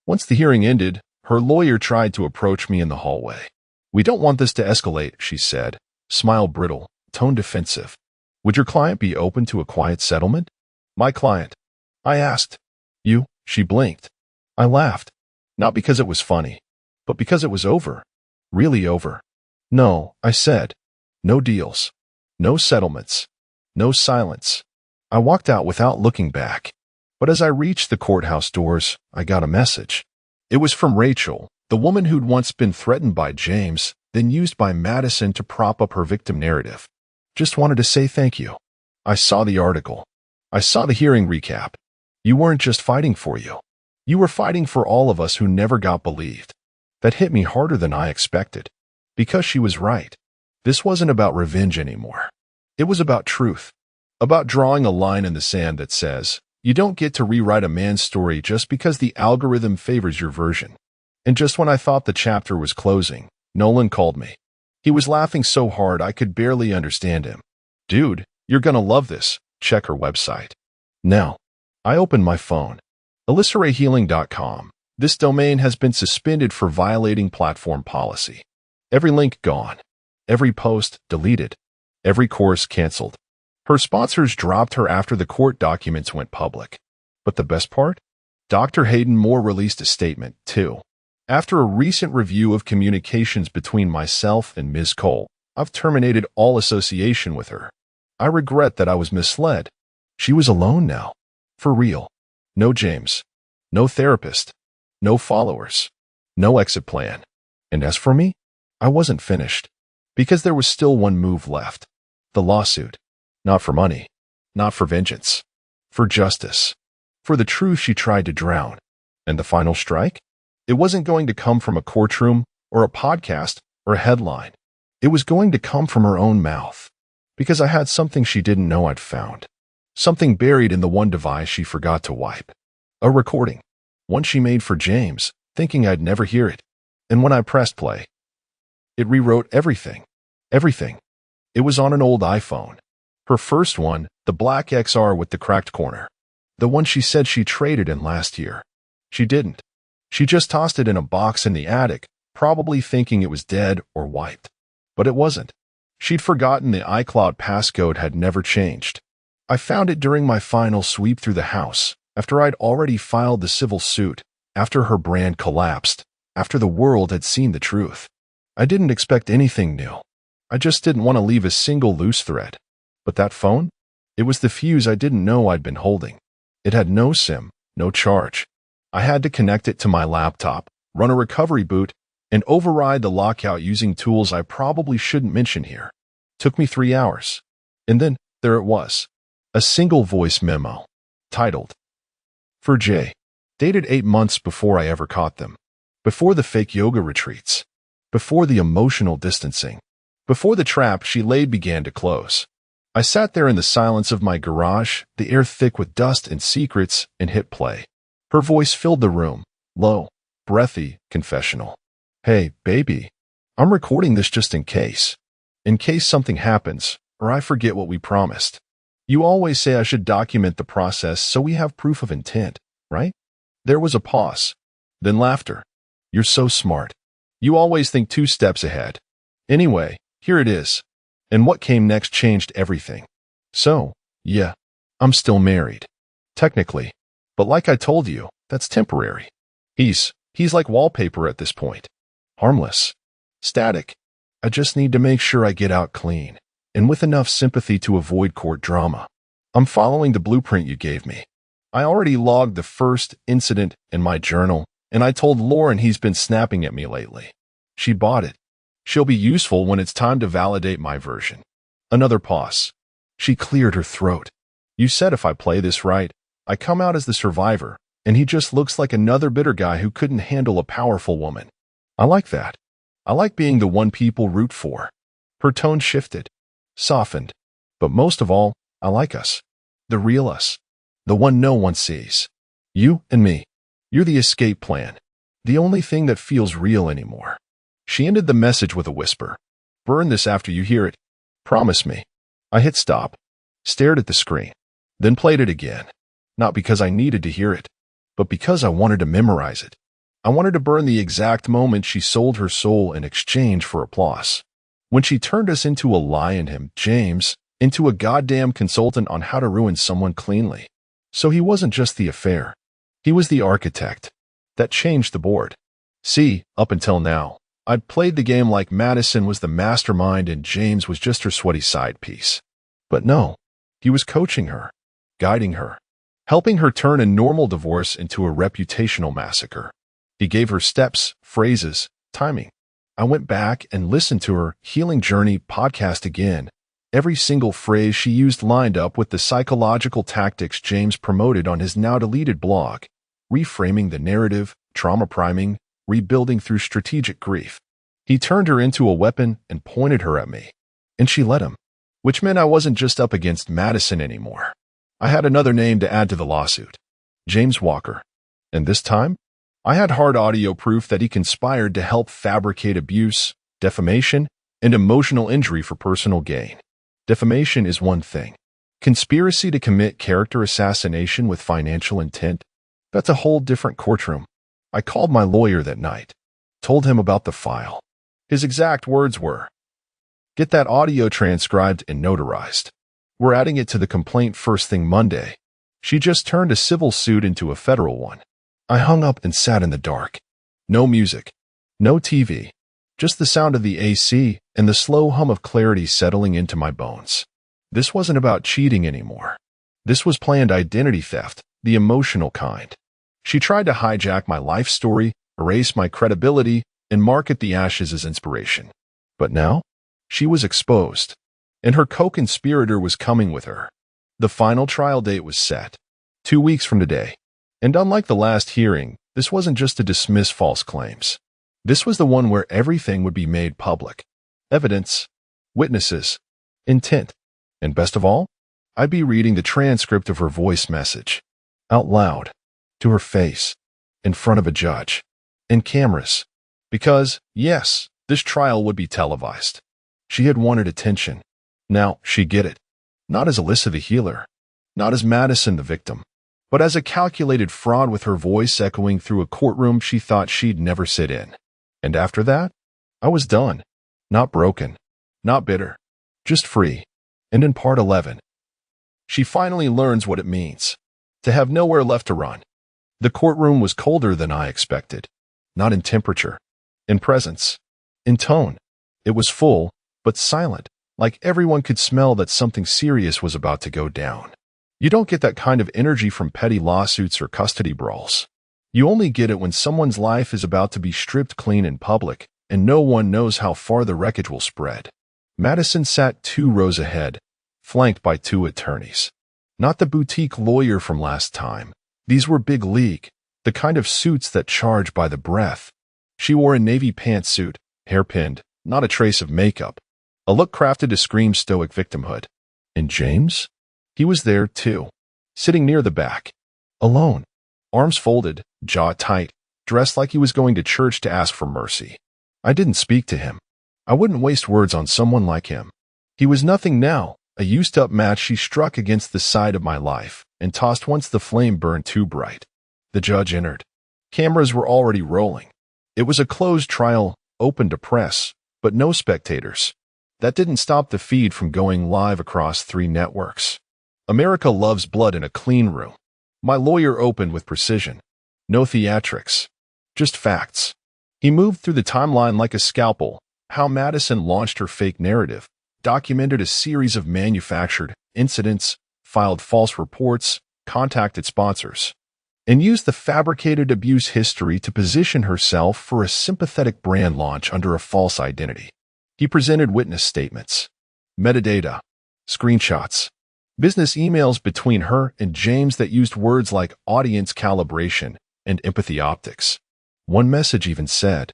Once the hearing ended, her lawyer tried to approach me in the hallway. "We don't want this to escalate," she said, smile brittle, tone defensive. "Would your client be open to a quiet settlement?" "My client?" I asked. "You?" She blinked. I laughed. Not because it was funny, but because it was over. Really over. "No," I said. "No deals. No settlements. No silence." I walked out without looking back. But as I reached the courthouse doors, I got a message. It was from Rachel, the woman who'd once been threatened by James, then used by Madison to prop up her victim narrative. "Just wanted to say thank you. I saw the article. I saw the hearing recap. You weren't just fighting for you. You were fighting for all of us who never got believed." That hit me harder than I expected. Because she was right. This wasn't about revenge anymore. It was about truth. About drawing a line in the sand that says, you don't get to rewrite a man's story just because the algorithm favors your version. And just when I thought the chapter was closing, Nolan called me. He was laughing so hard I could barely understand him. "Dude, you're gonna love this. Check her website." Now, I opened my phone. AlyssaRayHealing.com. This domain has been suspended for violating platform policy. Every link gone. Every post deleted. Every course canceled. Her sponsors dropped her after the court documents went public. But the best part? Dr. Hayden Moore released a statement, too. After a recent review of communications between myself and Ms. Cole, I've terminated all association with her. I regret that I was misled. She was alone now. For real. No James. No therapist. No followers. No exit plan. And as for me, I wasn't finished. Because there was still one move left. The lawsuit. Not for money. Not for vengeance. For justice. For the truth she tried to drown. And the final strike? It wasn't going to come from a courtroom or a podcast or a headline. It was going to come from her own mouth. Because I had something she didn't know I'd found. Something buried in the one device she forgot to wipe. A recording. One she made for James, thinking I'd never hear it. And when I pressed play, it rewrote everything. Everything. It was on an old iPhone. Her first one, the black XR with the cracked corner. The one she said she traded in last year. She didn't. She just tossed it in a box in the attic, probably thinking it was dead or wiped. But it wasn't. She'd forgotten the iCloud passcode had never changed. I found it during my final sweep through the house, after I'd already filed the civil suit, after her brand collapsed, after the world had seen the truth. I didn't expect anything new. I just didn't want to leave a single loose thread. But that phone? It was the fuse I didn't know I'd been holding. It had no SIM, no charge. I had to connect it to my laptop, run a recovery boot, and override the lockout using tools I probably shouldn't mention here. Took me 3 hours. And then, there it was. A single voice memo. Titled, For Jay. Dated 8 months before I ever caught them. Before the fake yoga retreats. Before the emotional distancing. Before the trap she laid began to close. I sat there in the silence of my garage, the air thick with dust and secrets, and hit play. Her voice filled the room, low, breathy, confessional. Hey, baby, I'm recording this just in case. In case something happens, or I forget what we promised. You always say I should document the process so we have proof of intent, right? There was a pause. Then laughter. You're so smart. You always think 2 steps ahead. Anyway, here it is. And what came next changed everything. So, yeah, I'm still married. Technically. But like I told you, that's temporary. He's like wallpaper at this point. Harmless. Static. I just need to make sure I get out clean, and with enough sympathy to avoid court drama. I'm following the blueprint you gave me. I already logged the first incident in my journal, and I told Lauren he's been snapping at me lately. She bought it. She'll be useful when it's time to validate my version. Another pause. She cleared her throat. You said if I play this right, I come out as the survivor, and he just looks like another bitter guy who couldn't handle a powerful woman. I like that. I like being the one people root for. Her tone shifted, softened. But most of all, I like us. The real us. The one no one sees. You and me. You're the escape plan. The only thing that feels real anymore. She ended the message with a whisper. Burn this after you hear it. Promise me. I hit stop, stared at the screen, then played it again. Not because I needed to hear it, but because I wanted to memorize it. I wanted to burn the exact moment she sold her soul in exchange for applause. When she turned us into a lie in him, James, into a goddamn consultant on how to ruin someone cleanly. So he wasn't just the affair. He was the architect. That changed the board. See, up until now, I'd played the game like Madison was the mastermind and James was just her sweaty side piece. But no, he was coaching her, guiding her, helping her turn a normal divorce into a reputational massacre. He gave her steps, phrases, timing. I went back and listened to her Healing Journey podcast again. Every single phrase she used lined up with the psychological tactics James promoted on his now-deleted blog, reframing the narrative, trauma priming, rebuilding through strategic grief. He turned her into a weapon and pointed her at me. And she let him, which meant I wasn't just up against Madison anymore. I had another name to add to the lawsuit. James Walker. And this time, I had hard audio proof that he conspired to help fabricate abuse, defamation, and emotional injury for personal gain. Defamation is one thing. Conspiracy to commit character assassination with financial intent? That's a whole different courtroom. I called my lawyer that night, told him about the file. His exact words were, "Get that audio transcribed and notarized. We're adding it to the complaint first thing Monday." She just turned a civil suit into a federal one. I hung up and sat in the dark. No music. No TV. Just the sound of the AC and the slow hum of clarity settling into my bones. This wasn't about cheating anymore. This was planned identity theft, the emotional kind. She tried to hijack my life story, erase my credibility, and market the ashes as inspiration. But now, she was exposed, and her co-conspirator was coming with her. The final trial date was set, 2 weeks from today. And unlike the last hearing, this wasn't just to dismiss false claims. This was the one where everything would be made public. Evidence, witnesses, intent, and best of all, I'd be reading the transcript of her voice message, out loud, to her face, in front of a judge, and cameras. Because, yes, this trial would be televised. She had wanted attention. Now she'd get it. Not as Alyssa the healer, not as Madison the victim, but as a calculated fraud with her voice echoing through a courtroom she thought she'd never sit in. And after that, I was done. Not broken, not bitter, just free. And in part 11, she finally learns what it means to have nowhere left to run. The courtroom was colder than I expected, not in temperature, in presence, in tone. It was full, but silent, like everyone could smell that something serious was about to go down. You don't get that kind of energy from petty lawsuits or custody brawls. You only get it when someone's life is about to be stripped clean in public, and no one knows how far the wreckage will spread. Madison sat 2 rows ahead, flanked by 2 attorneys. Not the boutique lawyer from last time. These were big league, the kind of suits that charge by the breath. She wore a navy pantsuit, hairpinned, not a trace of makeup. A look crafted to scream stoic victimhood. And James? He was there, too, sitting near the back, alone, arms folded, jaw tight, dressed like he was going to church to ask for mercy. I didn't speak to him. I wouldn't waste words on someone like him. He was nothing now, a used-up match she struck against the side of my life and tossed once the flame burned too bright. The judge entered. Cameras were already rolling. It was a closed trial, open to press, but no spectators. That didn't stop the feed from going live across 3 networks. America loves blood in a clean room. My lawyer opened with precision. No theatrics. Just facts. He moved through the timeline like a scalpel, how Madison launched her fake narrative, documented a series of manufactured incidents, filed false reports, contacted sponsors, and used the fabricated abuse history to position herself for a sympathetic brand launch under a false identity. He presented witness statements, metadata, screenshots, business emails between her and James that used words like audience calibration and empathy optics. One message even said,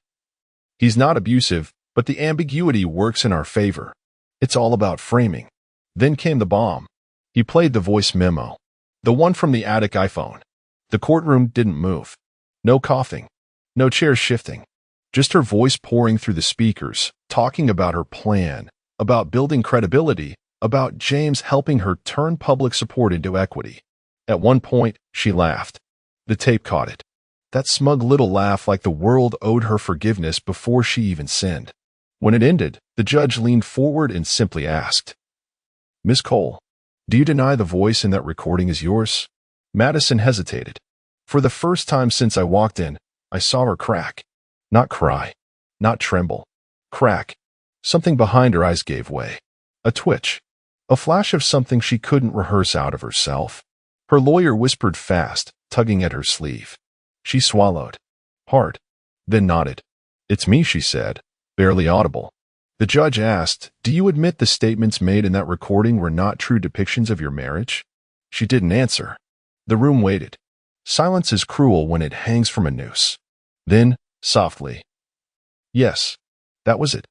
"He's not abusive, but the ambiguity works in our favor. It's all about framing." Then came the bomb. He played the voice memo, the one from the attic iPhone. The courtroom didn't move. No coughing, no chairs shifting. Just her voice pouring through the speakers, talking about her plan, about building credibility, about James helping her turn public support into equity. At one point, she laughed. The tape caught it. That smug little laugh like the world owed her forgiveness before she even sinned. When it ended, the judge leaned forward and simply asked, "Miss Cole, do you deny the voice in that recording is yours?" Madison hesitated. For the first time since I walked in, I saw her crack. Not cry, not tremble. Crack. Something behind her eyes gave way. A twitch. A flash of something she couldn't rehearse out of herself. Her lawyer whispered fast, tugging at her sleeve. She swallowed. Hard. Then nodded. "It's me," she said, barely audible. The judge asked, "Do you admit the statements made in that recording were not true depictions of your marriage?" She didn't answer. The room waited. Silence is cruel when it hangs from a noose. Then, softly, "Yes, that was it."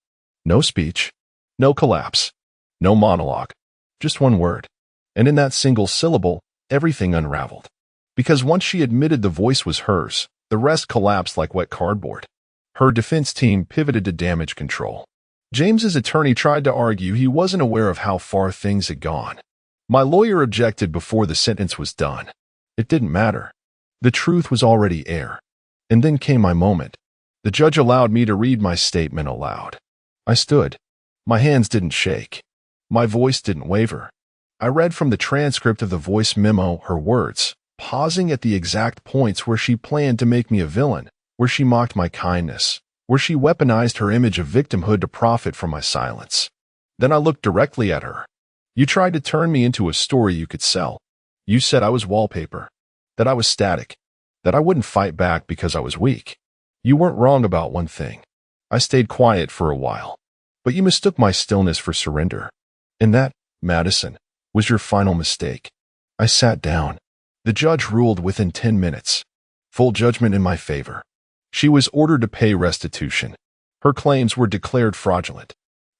No speech, no collapse, no monologue, just one word. And in that single syllable, everything unraveled. Because once she admitted the voice was hers, the rest collapsed like wet cardboard. Her defense team pivoted to damage control. James's attorney tried to argue he wasn't aware of how far things had gone. My lawyer objected before the sentence was done. It didn't matter. The truth was already air. And then came my moment. The judge allowed me to read my statement aloud. I stood. My hands didn't shake. My voice didn't waver. I read from the transcript of the voice memo her words, pausing at the exact points where she planned to make me a villain, where she mocked my kindness, where she weaponized her image of victimhood to profit from my silence. Then I looked directly at her. You tried to turn me into a story you could sell. You said I was wallpaper, that I was static, that I wouldn't fight back because I was weak. You weren't wrong about one thing. I stayed quiet for a while, but you mistook my stillness for surrender. And that, Madison, was your final mistake. I sat down. The judge ruled within 10 minutes. Full judgment in my favor. She was ordered to pay restitution. Her claims were declared fraudulent.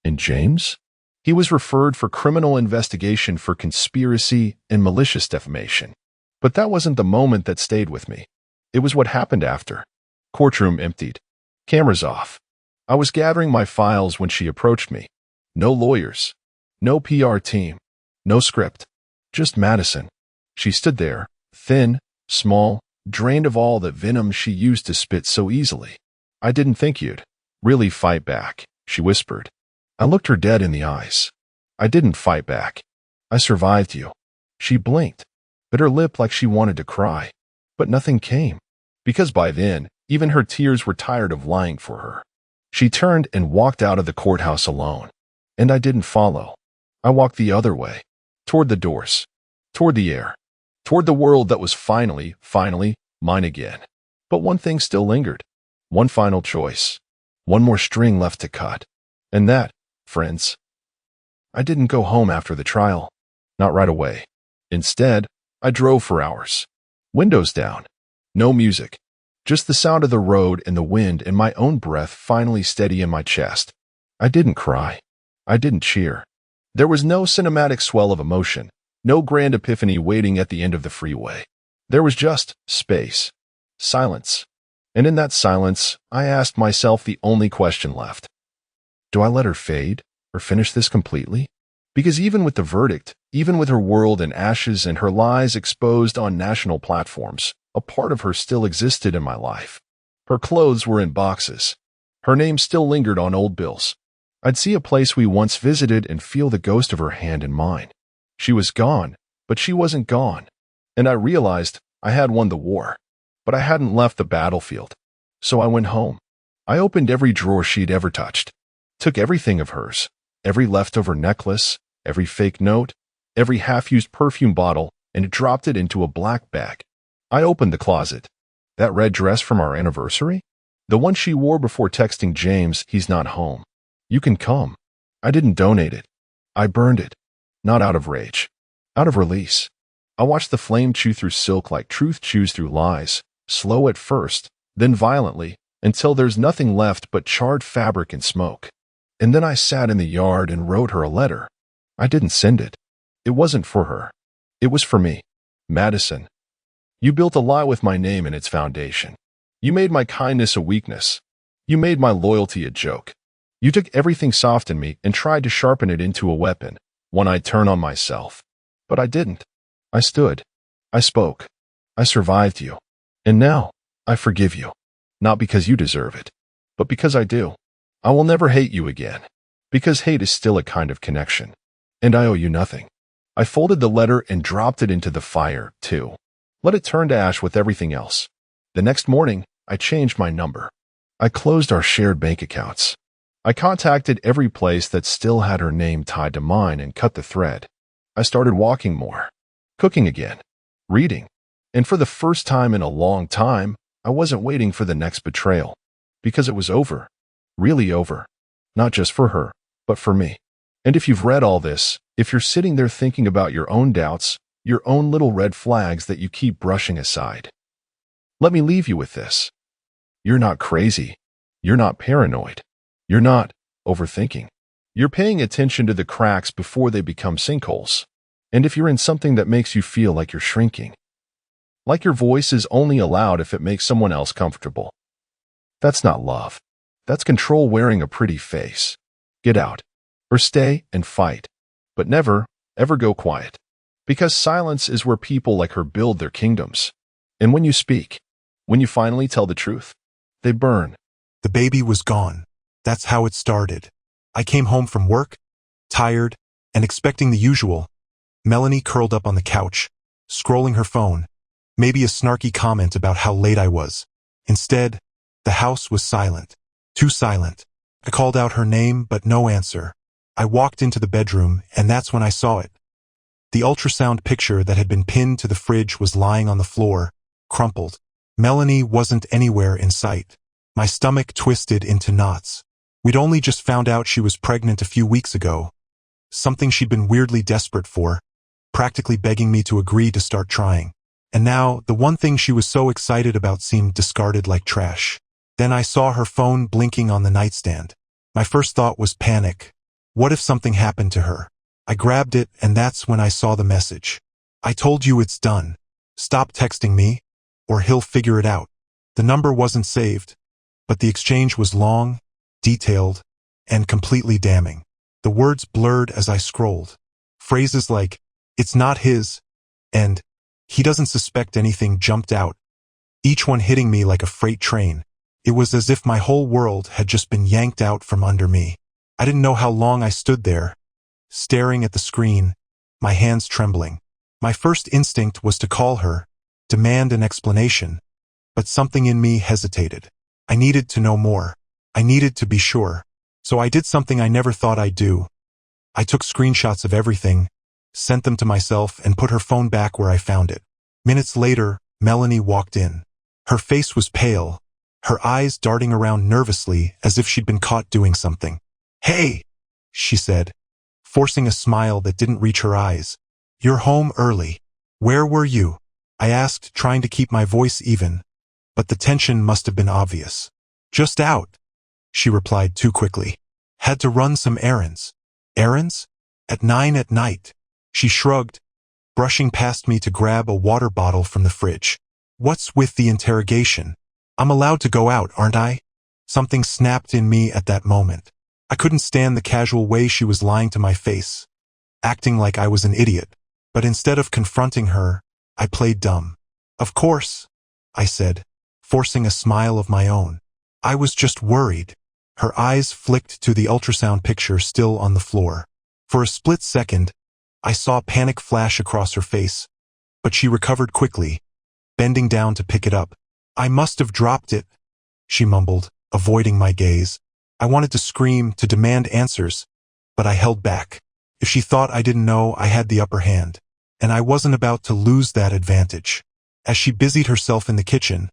And James? He was referred for criminal investigation for conspiracy and malicious defamation. But that wasn't the moment that stayed with me. It was what happened after. Courtroom emptied. Cameras off. I was gathering my files when she approached me. No lawyers. No PR team. No script. Just Madison. She stood there, thin, small, drained of all the venom she used to spit so easily. I didn't think you'd really fight back, she whispered. I looked her dead in the eyes. I didn't fight back. I survived you. She blinked, bit her lip like she wanted to cry. But nothing came. Because by then, even her tears were tired of lying for her. She turned and walked out of the courthouse alone. And I didn't follow. I walked the other way. Toward the doors. Toward the air. Toward the world that was finally mine again. But one thing still lingered. One final choice. One more string left to cut. And that, friends, I didn't go home after the trial. Not right away. Instead, I drove for hours. Windows down. No music. Just the sound of the road and the wind and my own breath finally steady in my chest. I didn't cry. I didn't cheer. There was no cinematic swell of emotion. No grand epiphany waiting at the end of the freeway. There was just space. Silence. And in that silence, I asked myself the only question left. Do I let her fade, or finish this completely? Because even with the verdict, even with her world in ashes and her lies exposed on national platforms, a part of her still existed in my life. Her clothes were in boxes. Her name still lingered on old bills. I'd see a place we once visited and feel the ghost of her hand in mine. She was gone, but she wasn't gone. And I realized I had won the war, but I hadn't left the battlefield. So I went home. I opened every drawer she'd ever touched. Took everything of hers, every leftover necklace, every fake note, every half-used perfume bottle, and dropped it into a black bag. I opened the closet. That red dress from our anniversary? The one she wore before texting James he's not home. You can come. I didn't donate it. I burned it. Not out of rage. Out of release. I watched the flame chew through silk like truth chews through lies, slow at first, then violently, until there's nothing left but charred fabric and smoke. And then I sat in the yard and wrote her a letter. I didn't send it. It wasn't for her. It was for me. Madison. You built a lie with my name in its foundation. You made my kindness a weakness. You made my loyalty a joke. You took everything soft in me and tried to sharpen it into a weapon, one I'd turn on myself. But I didn't. I stood. I spoke. I survived you. And now, I forgive you. Not because you deserve it, but because I do. I will never hate you again, because hate is still a kind of connection. And I owe you nothing. I folded the letter and dropped it into the fire, too. Let it turn to ash with everything else. The next morning, I changed my number. I closed our shared bank accounts. I contacted every place that still had her name tied to mine and cut the thread. I started walking more, cooking again, reading. And for the first time in a long time, I wasn't waiting for the next betrayal. Because it was over. Really over. Not just for her, but for me. And if you've read all this, if you're sitting there thinking about your own doubts, your own little red flags that you keep brushing aside, let me leave you with this. You're not crazy. You're not paranoid. You're not overthinking. You're paying attention to the cracks before they become sinkholes. And if you're in something that makes you feel like you're shrinking, like your voice is only allowed if it makes someone else comfortable, that's not love. That's control wearing a pretty face. Get out. Or stay and fight. But never, ever go quiet. Because silence is where people like her build their kingdoms. And when you speak, when you finally tell the truth, they burn. The baby was gone. That's how it started. I came home from work, tired, and expecting the usual. Melanie curled up on the couch, scrolling her phone, maybe a snarky comment about how late I was. Instead, the house was silent. Too silent. I called out her name, but no answer. I walked into the bedroom, and that's when I saw it. The ultrasound picture that had been pinned to the fridge was lying on the floor, crumpled. Melanie wasn't anywhere in sight. My stomach twisted into knots. We'd only just found out she was pregnant a few weeks ago. Something she'd been weirdly desperate for, practically begging me to agree to start trying. And now, the one thing she was so excited about seemed discarded like trash. Then I saw her phone blinking on the nightstand. My first thought was panic. What if something happened to her? I grabbed it, and that's when I saw the message. "I told you it's done. Stop texting me, or he'll figure it out." The number wasn't saved, but the exchange was long, detailed, and completely damning. The words blurred as I scrolled. Phrases like, "It's not his," and "He doesn't suspect anything" jumped out, each one hitting me like a freight train. It was as if my whole world had just been yanked out from under me. I didn't know how long I stood there, staring at the screen, my hands trembling. My first instinct was to call her, demand an explanation, but something in me hesitated. I needed to know more. I needed to be sure. So I did something I never thought I'd do. I took screenshots of everything, sent them to myself, and put her phone back where I found it. Minutes later, Melanie walked in. Her face was pale, her eyes darting around nervously as if she'd been caught doing something. "Hey," she said, forcing a smile that didn't reach her eyes. "You're home early. Where were you?" I asked, trying to keep my voice even, but the tension must have been obvious. "Just out," she replied too quickly. "Had to run some errands." "Errands? At 9 at night?" She shrugged, brushing past me to grab a water bottle from the fridge. "What's with the interrogation? I'm allowed to go out, aren't I?" Something snapped in me at that moment. I couldn't stand the casual way she was lying to my face, acting like I was an idiot. But instead of confronting her, I played dumb. "Of course," I said, forcing a smile of my own. "I was just worried." Her eyes flicked to the ultrasound picture still on the floor. For a split second, I saw panic flash across her face, but she recovered quickly, bending down to pick it up. "I must have dropped it," she mumbled, avoiding my gaze. I wanted to scream, to demand answers, but I held back. If she thought I didn't know, I had the upper hand, and I wasn't about to lose that advantage. As she busied herself in the kitchen,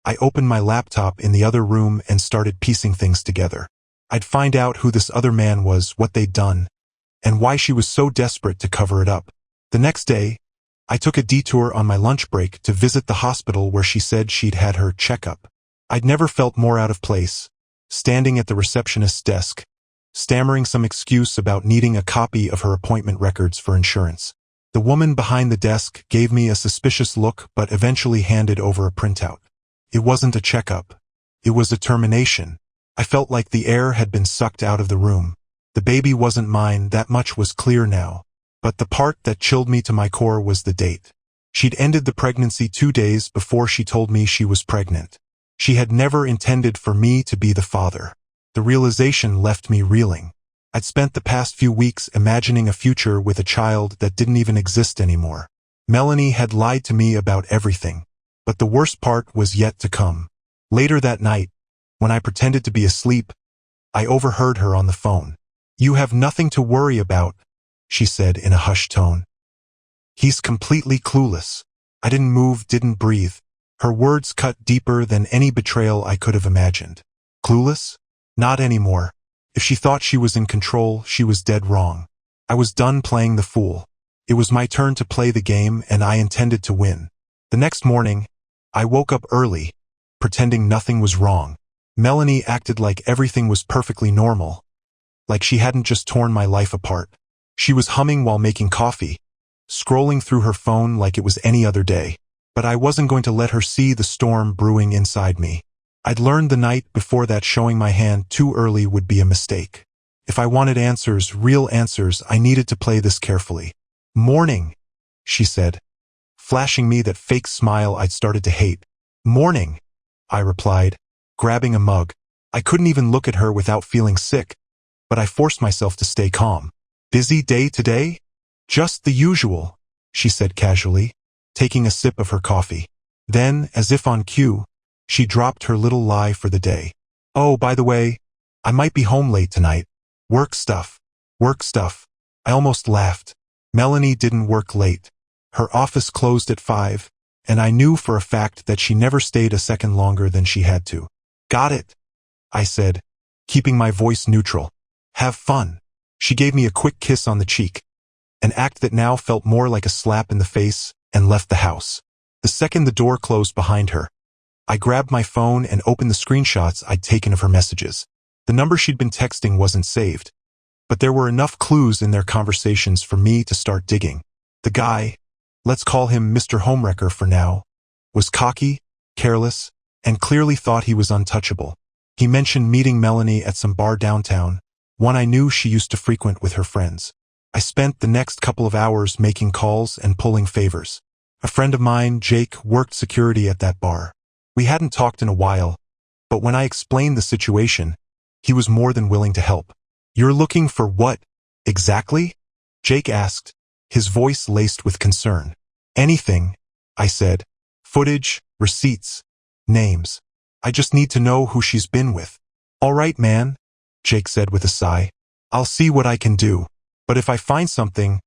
I opened my laptop in the other room and started piecing things together. I'd find out who this other man was, what they'd done, and why she was so desperate to cover it up. The next day, I took a detour on my lunch break to visit the hospital where she said she'd had her checkup. I'd never felt more out of place, standing at the receptionist's desk, stammering some excuse about needing a copy of her appointment records for insurance. The woman behind the desk gave me a suspicious look but eventually handed over a printout. It wasn't a checkup. It was a termination. I felt like the air had been sucked out of the room. The baby wasn't mine, that much was clear now. But the part that chilled me to my core was the date. She'd ended the pregnancy 2 days before she told me she was pregnant. She had never intended for me to be the father. The realization left me reeling. I'd spent the past few weeks imagining a future with a child that didn't even exist anymore. Melanie had lied to me about everything. But the worst part was yet to come. Later that night, when I pretended to be asleep, I overheard her on the phone. "You have nothing to worry about," she said in a hushed tone. "He's completely clueless." I didn't move, didn't breathe. Her words cut deeper than any betrayal I could have imagined. Clueless? Not anymore. If she thought she was in control, she was dead wrong. I was done playing the fool. It was my turn to play the game, and I intended to win. The next morning, I woke up early, pretending nothing was wrong. Melanie acted like everything was perfectly normal, like she hadn't just torn my life apart. She was humming while making coffee, scrolling through her phone like it was any other day. But I wasn't going to let her see the storm brewing inside me. I'd learned the night before that showing my hand too early would be a mistake. If I wanted answers, real answers, I needed to play this carefully. "Morning," she said, flashing me that fake smile I'd started to hate. "Morning," I replied, grabbing a mug. I couldn't even look at her without feeling sick, but I forced myself to stay calm. "Busy day today?" Just the usual, she said casually, taking a sip of her coffee. Then, as if on cue, she dropped her little lie for the day. Oh, by the way, I might be home late tonight. Work stuff. Work stuff. I almost laughed. Melanie didn't work late. Her office closed at 5, and I knew for a fact that she never stayed a second longer than she had to. Got it, I said, keeping my voice neutral. Have fun. She gave me a quick kiss on the cheek, an act that now felt more like a slap in the face, and left the house. The second the door closed behind her, I grabbed my phone and opened the screenshots I'd taken of her messages. The number she'd been texting wasn't saved, but there were enough clues in their conversations for me to start digging. The guy, let's call him Mr. Homewrecker for now, was cocky, careless, and clearly thought he was untouchable. He mentioned meeting Melanie at some bar downtown, one I knew she used to frequent with her friends. I spent the next couple of hours making calls and pulling favors. A friend of mine, Jake, worked security at that bar. We hadn't talked in a while, but when I explained the situation, he was more than willing to help. You're looking for what, exactly? Jake asked, his voice laced with concern. Anything, I said. Footage, receipts, names. I just need to know who she's been with. All right, man, Jake said with a sigh. I'll see what I can do. But if I find something,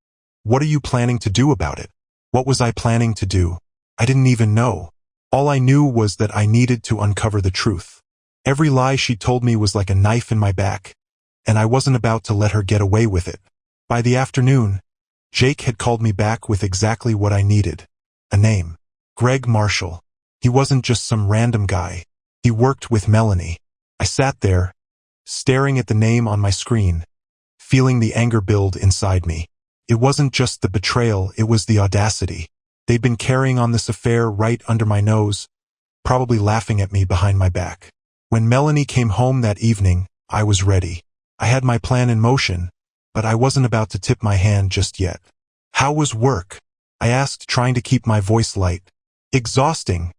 what are you planning to do about it? What was I planning to do? I didn't even know. All I knew was that I needed to uncover the truth. Every lie she told me was like a knife in my back, and I wasn't about to let her get away with it. By the afternoon, Jake had called me back with exactly what I needed. A name. Greg Marshall. He wasn't just some random guy. He worked with Melanie. I sat there, staring at the name on my screen, feeling the anger build inside me. It wasn't just the betrayal, it was the audacity. They'd been carrying on this affair right under my nose, probably laughing at me behind my back. When Melanie came home that evening, I was ready. I had my plan in motion, but I wasn't about to tip my hand just yet. How was work? I asked, trying to keep my voice light. Exhausting,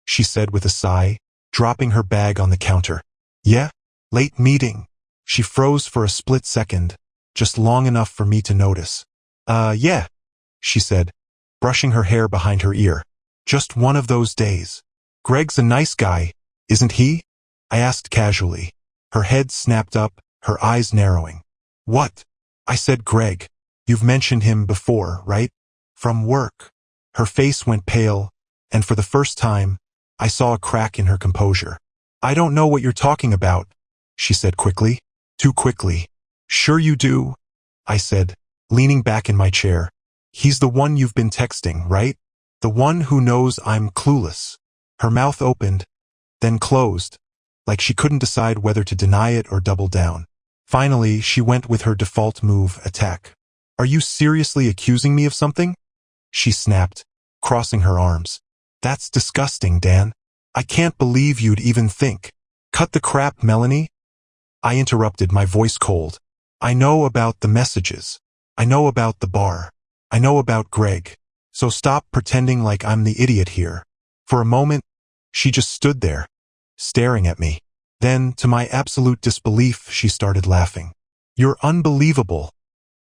she said with a sigh, dropping her bag on the counter. Yeah? Late meeting. She froze for a split second, just long enough for me to notice. Yeah, she said, brushing her hair behind her ear. Just one of those days. Greg's a nice guy, isn't he? I asked casually. Her head snapped up, her eyes narrowing. What? I said, Greg. You've mentioned him before, right? From work. Her face went pale, and for the first time, I saw a crack in her composure. I don't know what you're talking about, she said quickly. Too quickly. Sure you do, I said, leaning back in my chair. He's the one you've been texting, right? The one who knows I'm clueless. Her mouth opened, then closed, like she couldn't decide whether to deny it or double down. Finally, she went with her default move, attack. Are you seriously accusing me of something? She snapped, crossing her arms. That's disgusting, Dan. I can't believe you'd even think. Cut the crap, Melanie. I interrupted, my voice cold. I know about the messages. I know about the bar. I know about Greg. So stop pretending like I'm the idiot here. For a moment, she just stood there, staring at me. Then, to my absolute disbelief, she started laughing. You're unbelievable,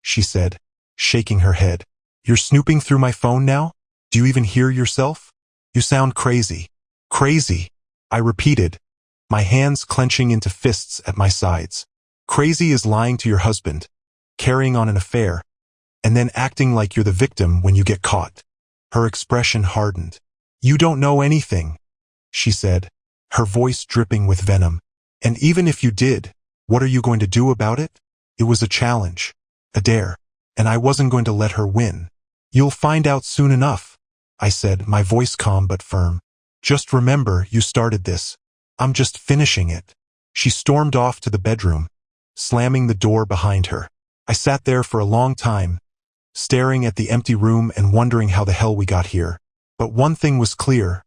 she said, shaking her head. You're snooping through my phone now? Do you even hear yourself? You sound crazy. Crazy, I repeated, my hands clenching into fists at my sides. Crazy is lying to your husband, carrying on an affair, and then acting like you're the victim when you get caught. Her expression hardened. You don't know anything, she said, her voice dripping with venom. And even if you did, what are you going to do about it? It was a challenge, a dare, and I wasn't going to let her win. You'll find out soon enough, I said, my voice calm but firm. Just remember, you started this. I'm just finishing it. She stormed off to the bedroom, slamming the door behind her. I sat there for a long time, staring at the empty room and wondering how the hell we got here. But one thing was clear.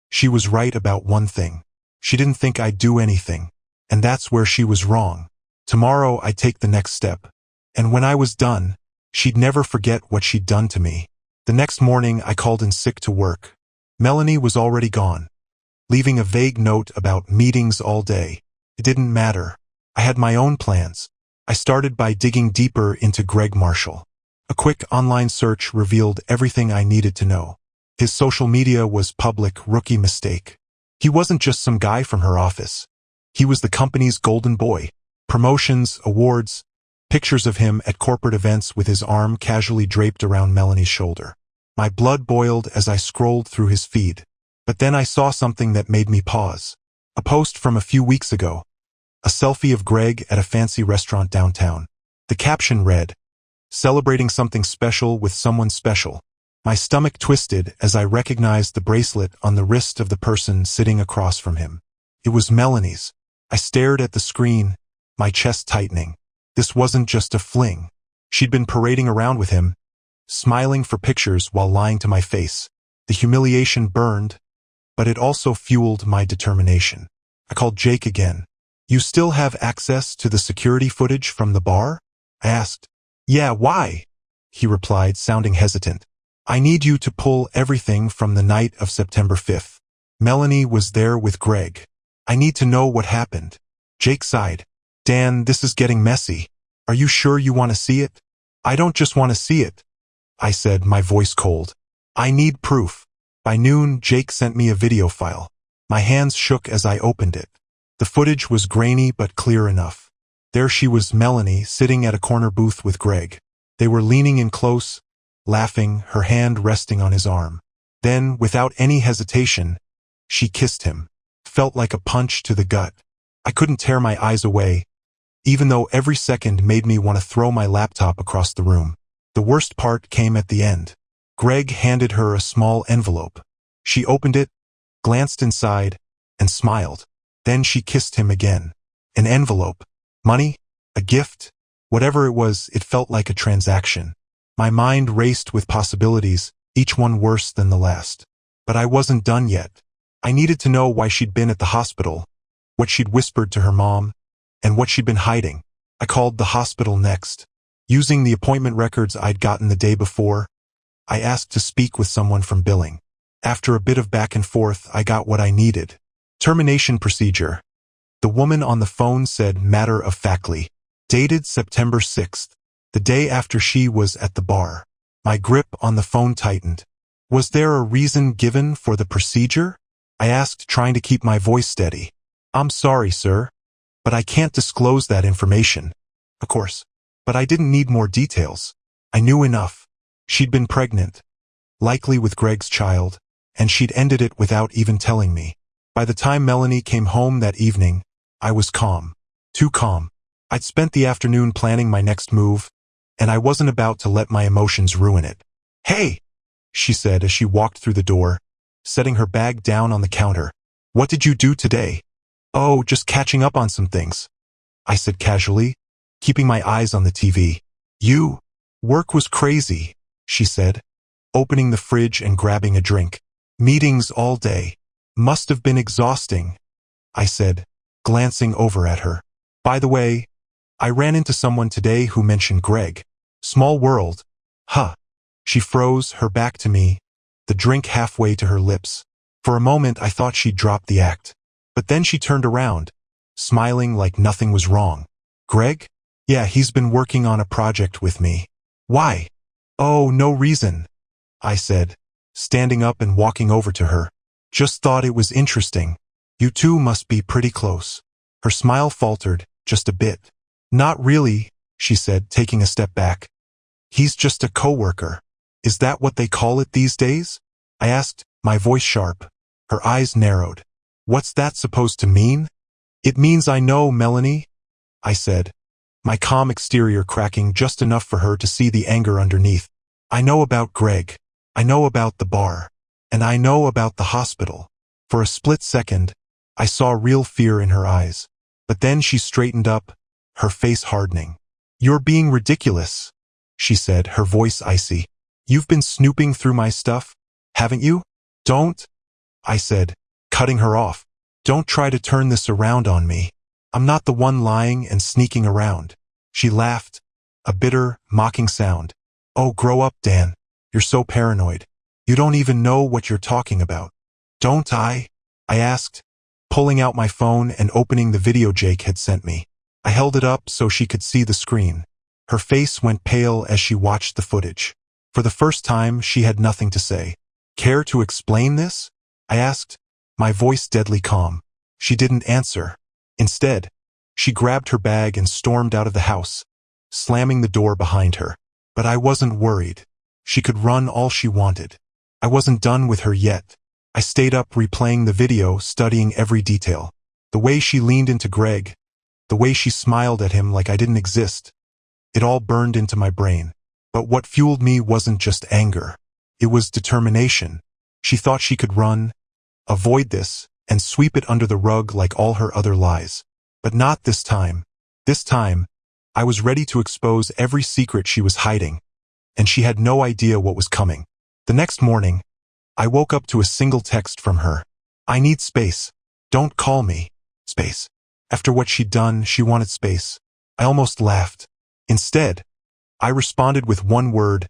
She was right about one thing. She didn't think I'd do anything. And that's where she was wrong. Tomorrow I'd take the next step. And when I was done, she'd never forget what she'd done to me. The next morning I called in sick to work. Melanie was already gone, leaving a vague note about meetings all day. It didn't matter. I had my own plans. I started by digging deeper into Greg Marshall. A quick online search revealed everything I needed to know. His social media was public rookie mistake. He wasn't just some guy from her office. He was the company's golden boy. Promotions, awards, pictures of him at corporate events with his arm casually draped around Melanie's shoulder. My blood boiled as I scrolled through his feed. But then I saw something that made me pause. A post from a few weeks ago. A selfie of Greg at a fancy restaurant downtown. The caption read, "Celebrating something special with someone special." My stomach twisted as I recognized the bracelet on the wrist of the person sitting across from him. It was Melanie's. I stared at the screen, my chest tightening. This wasn't just a fling. She'd been parading around with him, smiling for pictures while lying to my face. The humiliation burned, but it also fueled my determination. I called Jake again. "You still have access to the security footage from the bar?" I asked. "Yeah, why?" he replied, sounding hesitant. "I need you to pull everything from the night of September 5th. Melanie was there with Greg. I need to know what happened." Jake sighed. "Dan, this is getting messy. Are you sure you want to see it?" "I don't just want to see it," I said, my voice cold. "I need proof." By noon, Jake sent me a video file. My hands shook as I opened it. The footage was grainy but clear enough. There she was, Melanie, sitting at a corner booth with Greg. They were leaning in close, laughing, her hand resting on his arm. Then, without any hesitation, she kissed him. Felt like a punch to the gut. I couldn't tear my eyes away, even though every second made me want to throw my laptop across the room. The worst part came at the end. Greg handed her a small envelope. She opened it, glanced inside, and smiled. Then she kissed him again. An envelope. Money? A gift? Whatever it was, it felt like a transaction. My mind raced with possibilities, each one worse than the last. But I wasn't done yet. I needed to know why she'd been at the hospital, what she'd whispered to her mom, and what she'd been hiding. I called the hospital next. Using the appointment records I'd gotten the day before, I asked to speak with someone from billing. After a bit of back and forth, I got what I needed. Termination procedure. The woman on the phone said matter-of-factly, dated September 6th. The day after she was at the bar. My grip on the phone tightened. "Was there a reason given for the procedure?" I asked, trying to keep my voice steady. "I'm sorry, sir, but I can't disclose that information." Of course. But I didn't need more details. I knew enough. She'd been pregnant, likely with Greg's child, and she'd ended it without even telling me. By the time Melanie came home that evening, I was calm. Too calm. I'd spent the afternoon planning my next move, and I wasn't about to let my emotions ruin it. "Hey," she said as she walked through the door, setting her bag down on the counter. "What did you do today?" "Oh, just catching up on some things," I said casually, keeping my eyes on the TV. "You? Work was crazy," she said, opening the fridge and grabbing a drink. "Meetings all day. Must have been exhausting," I said, glancing over at her. "By the way, I ran into someone today who mentioned Greg. Small world. Huh." She froze, her back to me, the drink halfway to her lips. For a moment I thought she'd dropped the act. But then she turned around, smiling like nothing was wrong. "Greg? Yeah, he's been working on a project with me." "Why?" "Oh, no reason," I said, standing up and walking over to her. "Just thought it was interesting. You two must be pretty close." Her smile faltered, just a bit. "Not really," she said, taking a step back. "He's just a coworker." "Is that what they call it these days?" I asked, my voice sharp. Her eyes narrowed. "What's that supposed to mean?" "It means I know, Melanie," I said, my calm exterior cracking just enough for her to see the anger underneath. "I know about Greg. I know about the bar. And I know about the hospital." For a split second, I saw real fear in her eyes. But then she straightened up, her face hardening. "You're being ridiculous," she said, her voice icy. "You've been snooping through my stuff, haven't you?" "Don't," I said, cutting her off. "Don't try to turn this around on me. I'm not the one lying and sneaking around." She laughed, a bitter, mocking sound. "Oh, grow up, Dan. You're so paranoid. You don't even know what you're talking about." "Don't I?" I asked, pulling out my phone and opening the video Jake had sent me. I held it up so she could see the screen. Her face went pale as she watched the footage. For the first time, she had nothing to say. "Care to explain this?" I asked, my voice deadly calm. She didn't answer. Instead, she grabbed her bag and stormed out of the house, slamming the door behind her. But I wasn't worried. She could run all she wanted. I wasn't done with her yet. I stayed up replaying the video, studying every detail. The way she leaned into Greg, the way she smiled at him like I didn't exist. It all burned into my brain. But what fueled me wasn't just anger. It was determination. She thought she could run, avoid this, and sweep it under the rug like all her other lies. But not this time. This time, I was ready to expose every secret she was hiding, and she had no idea what was coming. The next morning, I woke up to a single text from her. "I need space. Don't call me." Space. After what she'd done, she wanted space. I almost laughed. Instead, I responded with one word,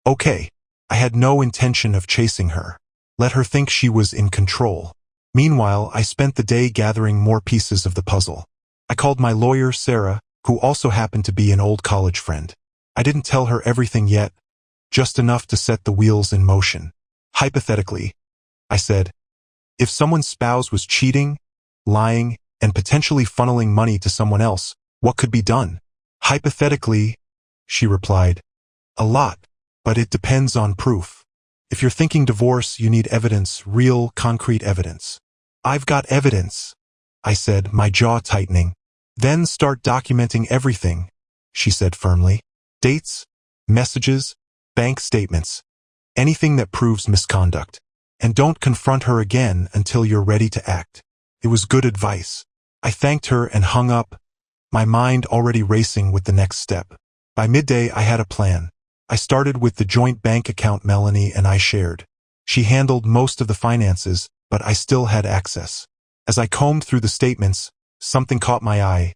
"Okay." I had no intention of chasing her. Let her think she was in control. Meanwhile, I spent the day gathering more pieces of the puzzle. I called my lawyer, Sarah, who also happened to be an old college friend. I didn't tell her everything yet, just enough to set the wheels in motion. Hypothetically, I said, if someone's spouse was cheating, lying, and potentially funneling money to someone else, what could be done? Hypothetically, she replied, a lot, but it depends on proof. If you're thinking divorce, you need evidence, real, concrete evidence. I've got evidence, I said, my jaw tightening. Then start documenting everything, she said firmly. Dates, messages, bank statements, anything that proves misconduct. And don't confront her again until you're ready to act. It was good advice. I thanked her and hung up, my mind already racing with the next step. By midday, I had a plan. I started with the joint bank account Melanie and I shared. She handled most of the finances, but I still had access. As I combed through the statements, something caught my eye.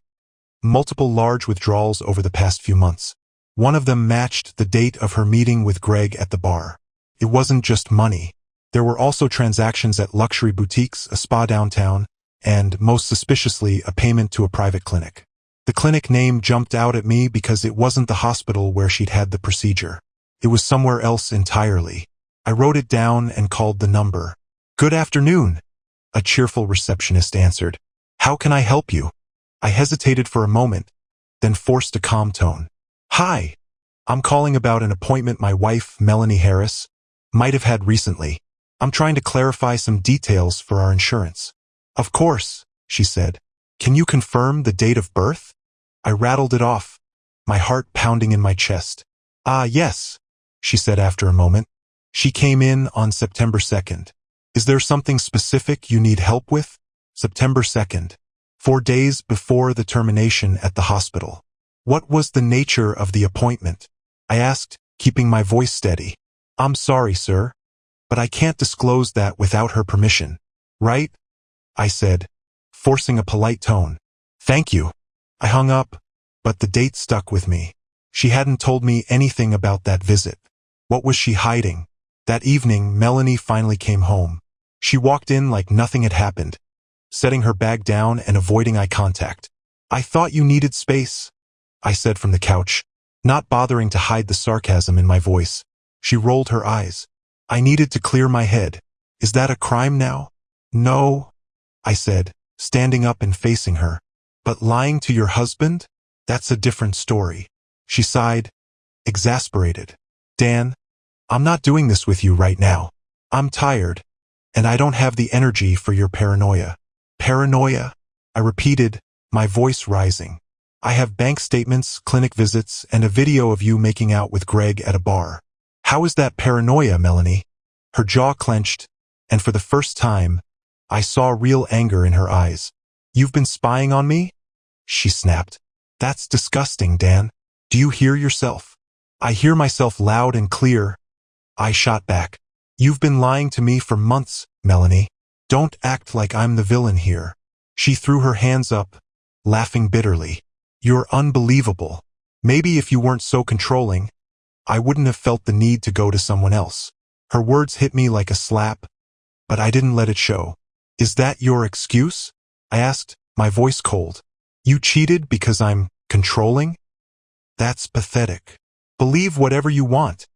Multiple large withdrawals over the past few months. One of them matched the date of her meeting with Greg at the bar. It wasn't just money. There were also transactions at luxury boutiques, a spa downtown, and, most suspiciously, a payment to a private clinic. The clinic name jumped out at me because it wasn't the hospital where she'd had the procedure. It was somewhere else entirely. I wrote it down and called the number. "Good afternoon," a cheerful receptionist answered. "How can I help you?" I hesitated for a moment, then forced a calm tone. "Hi, I'm calling about an appointment my wife, Melanie Harris, might have had recently. I'm trying to clarify some details for our insurance." "Of course," she said. "Can you confirm the date of birth?" I rattled it off, my heart pounding in my chest. "Ah, yes," she said after a moment. "She came in on September 2nd. Is there something specific you need help with?" September 2nd, 4 days before the termination at the hospital. "What was the nature of the appointment?" I asked, keeping my voice steady. "I'm sorry, sir, but I can't disclose that without her permission." "Right?" I said, forcing a polite tone. "Thank you." I hung up, but the date stuck with me. She hadn't told me anything about that visit. What was she hiding? That evening, Melanie finally came home. She walked in like nothing had happened, setting her bag down and avoiding eye contact. "I thought you needed space," I said from the couch, not bothering to hide the sarcasm in my voice. She rolled her eyes. "I needed to clear my head. Is that a crime now?" "No," I said, standing up and facing her. "But lying to your husband? That's a different story." She sighed, exasperated. "Dan, I'm not doing this with you right now. I'm tired, and I don't have the energy for your paranoia." "Paranoia?" I repeated, my voice rising. "I have bank statements, clinic visits, and a video of you making out with Greg at a bar. How is that paranoia, Melanie?" Her jaw clenched, and for the first time, I saw real anger in her eyes. "You've been spying on me?" she snapped. "That's disgusting, Dan. Do you hear yourself?" "I hear myself loud and clear," I shot back. "You've been lying to me for months, Melanie. Don't act like I'm the villain here." She threw her hands up, laughing bitterly. "You're unbelievable. Maybe if you weren't so controlling, I wouldn't have felt the need to go to someone else." Her words hit me like a slap, but I didn't let it show. "Is that your excuse?" I asked, my voice cold. "You cheated because I'm controlling?" That's pathetic. Believe whatever you want,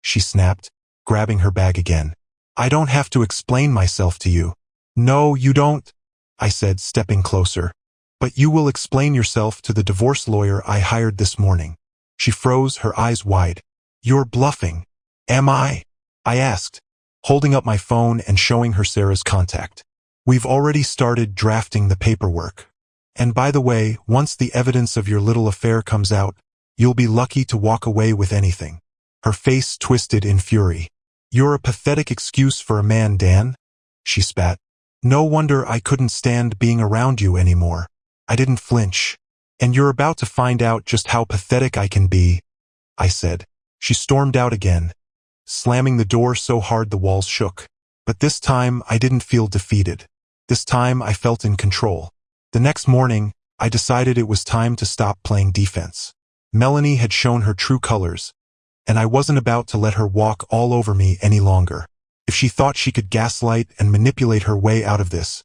she snapped, grabbing her bag again. I don't have to explain myself to you. No, you don't, I said, stepping closer. But you will explain yourself to the divorce lawyer I hired this morning. She froze, her eyes wide. You're bluffing. Am I? I asked, holding up my phone and showing her Sarah's contact. We've already started drafting the paperwork. And by the way, once the evidence of your little affair comes out, you'll be lucky to walk away with anything. Her face twisted in fury. You're a pathetic excuse for a man, Dan, she spat. No wonder I couldn't stand being around you anymore. I didn't flinch. And you're about to find out just how pathetic I can be, I said. She stormed out again, slamming the door so hard the walls shook. But this time I didn't feel defeated. This time I felt in control. The next morning, I decided it was time to stop playing defense. Melanie had shown her true colors, and I wasn't about to let her walk all over me any longer. If she thought she could gaslight and manipulate her way out of this,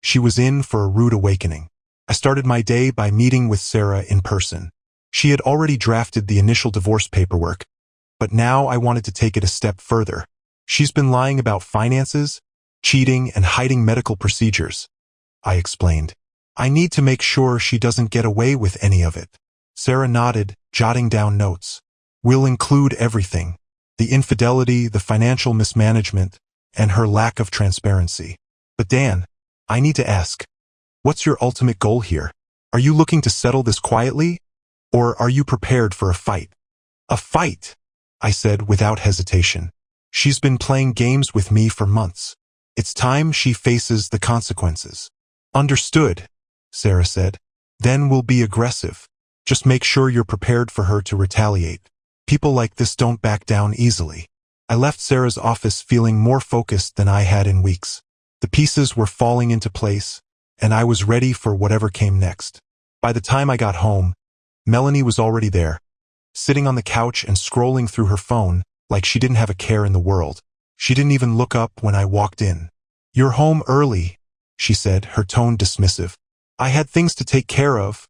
she was in for a rude awakening. I started my day by meeting with Sarah in person. She had already drafted the initial divorce paperwork, but now I wanted to take it a step further. She's been lying about finances, cheating, and hiding medical procedures, I explained. I need to make sure she doesn't get away with any of it. Sarah nodded, jotting down notes. We'll include everything. The infidelity, the financial mismanagement, and her lack of transparency. But Dan, I need to ask, what's your ultimate goal here? Are you looking to settle this quietly? Or are you prepared for a fight? A fight, I said without hesitation. She's been playing games with me for months. It's time she faces the consequences. Understood, Sarah said. Then we'll be aggressive. Just make sure you're prepared for her to retaliate. People like this don't back down easily. I left Sarah's office feeling more focused than I had in weeks. The pieces were falling into place, and I was ready for whatever came next. By the time I got home, Melanie was already there, sitting on the couch and scrolling through her phone like she didn't have a care in the world. She didn't even look up when I walked in. You're home early, she said, her tone dismissive. I had things to take care of,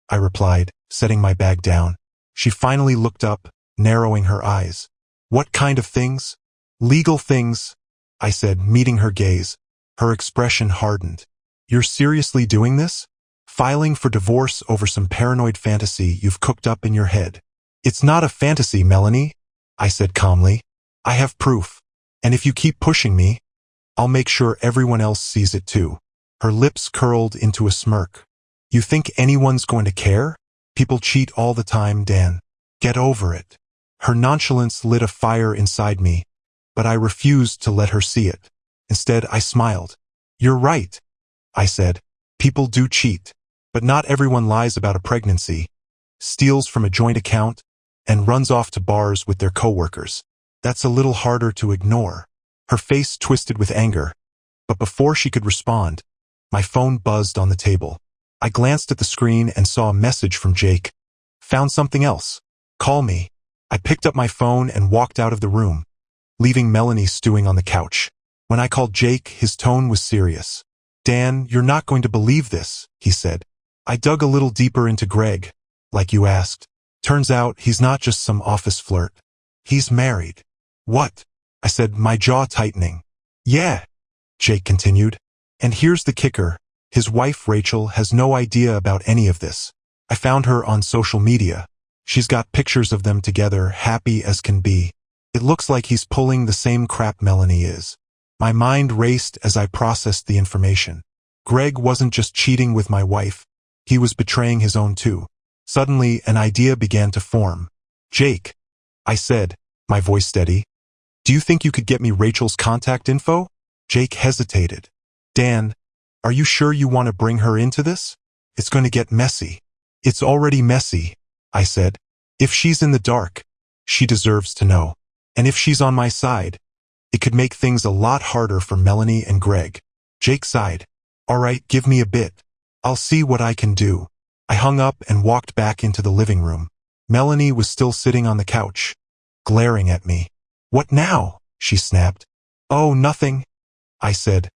I replied, setting my bag down. She finally looked up, narrowing her eyes. What kind of things? Legal things, I said, meeting her gaze. Her expression hardened. You're seriously doing this? Filing for divorce over some paranoid fantasy you've cooked up in your head. It's not a fantasy, Melanie, I said calmly. I have proof. And if you keep pushing me, I'll make sure everyone else sees it too. Her lips curled into a smirk. You think anyone's going to care? People cheat all the time, Dan. Get over it. Her nonchalance lit a fire inside me, but I refused to let her see it. Instead, I smiled. You're right, I said. People do cheat, but not everyone lies about a pregnancy, steals from a joint account, and runs off to bars with their coworkers. That's a little harder to ignore. Her face twisted with anger, but before she could respond, my phone buzzed on the table. I glanced at the screen and saw a message from Jake. Found something else. Call me. I picked up my phone and walked out of the room, leaving Melanie stewing on the couch. When I called Jake, his tone was serious. Dan, you're not going to believe this, he said. I dug a little deeper into Greg, like you asked. Turns out he's not just some office flirt. He's married. What? I said, my jaw tightening. Yeah, Jake continued. And here's the kicker. His wife, Rachel, has no idea about any of this. I found her on social media. She's got pictures of them together, happy as can be. It looks like he's pulling the same crap Melanie is. My mind raced as I processed the information. Greg wasn't just cheating with my wife. He was betraying his own too. Suddenly, an idea began to form. Jake, I said, my voice steady. Do you think you could get me Rachel's contact info? Jake hesitated. Dan, are you sure you want to bring her into this? It's going to get messy. It's already messy, I said. If she's in the dark, she deserves to know. And if she's on my side, it could make things a lot harder for Melanie and Greg. Jake sighed. All right, give me a bit. I'll see what I can do. I hung up and walked back into the living room. Melanie was still sitting on the couch, glaring at me. What now? She snapped. Oh, nothing, I said,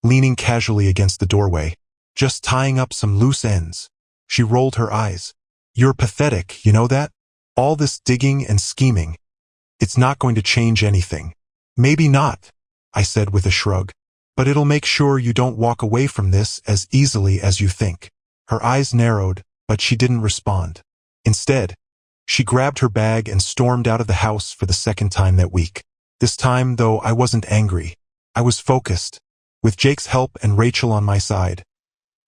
leaning casually against the doorway. Just tying up some loose ends. She rolled her eyes. You're pathetic, you know that? All this digging and scheming, it's not going to change anything. Maybe not, I said with a shrug. But it'll make sure you don't walk away from this as easily as you think. Her eyes narrowed, but she didn't respond. Instead, she grabbed her bag and stormed out of the house for the second time that week. This time, though, I wasn't angry. I was focused. With Jake's help and Rachel on my side,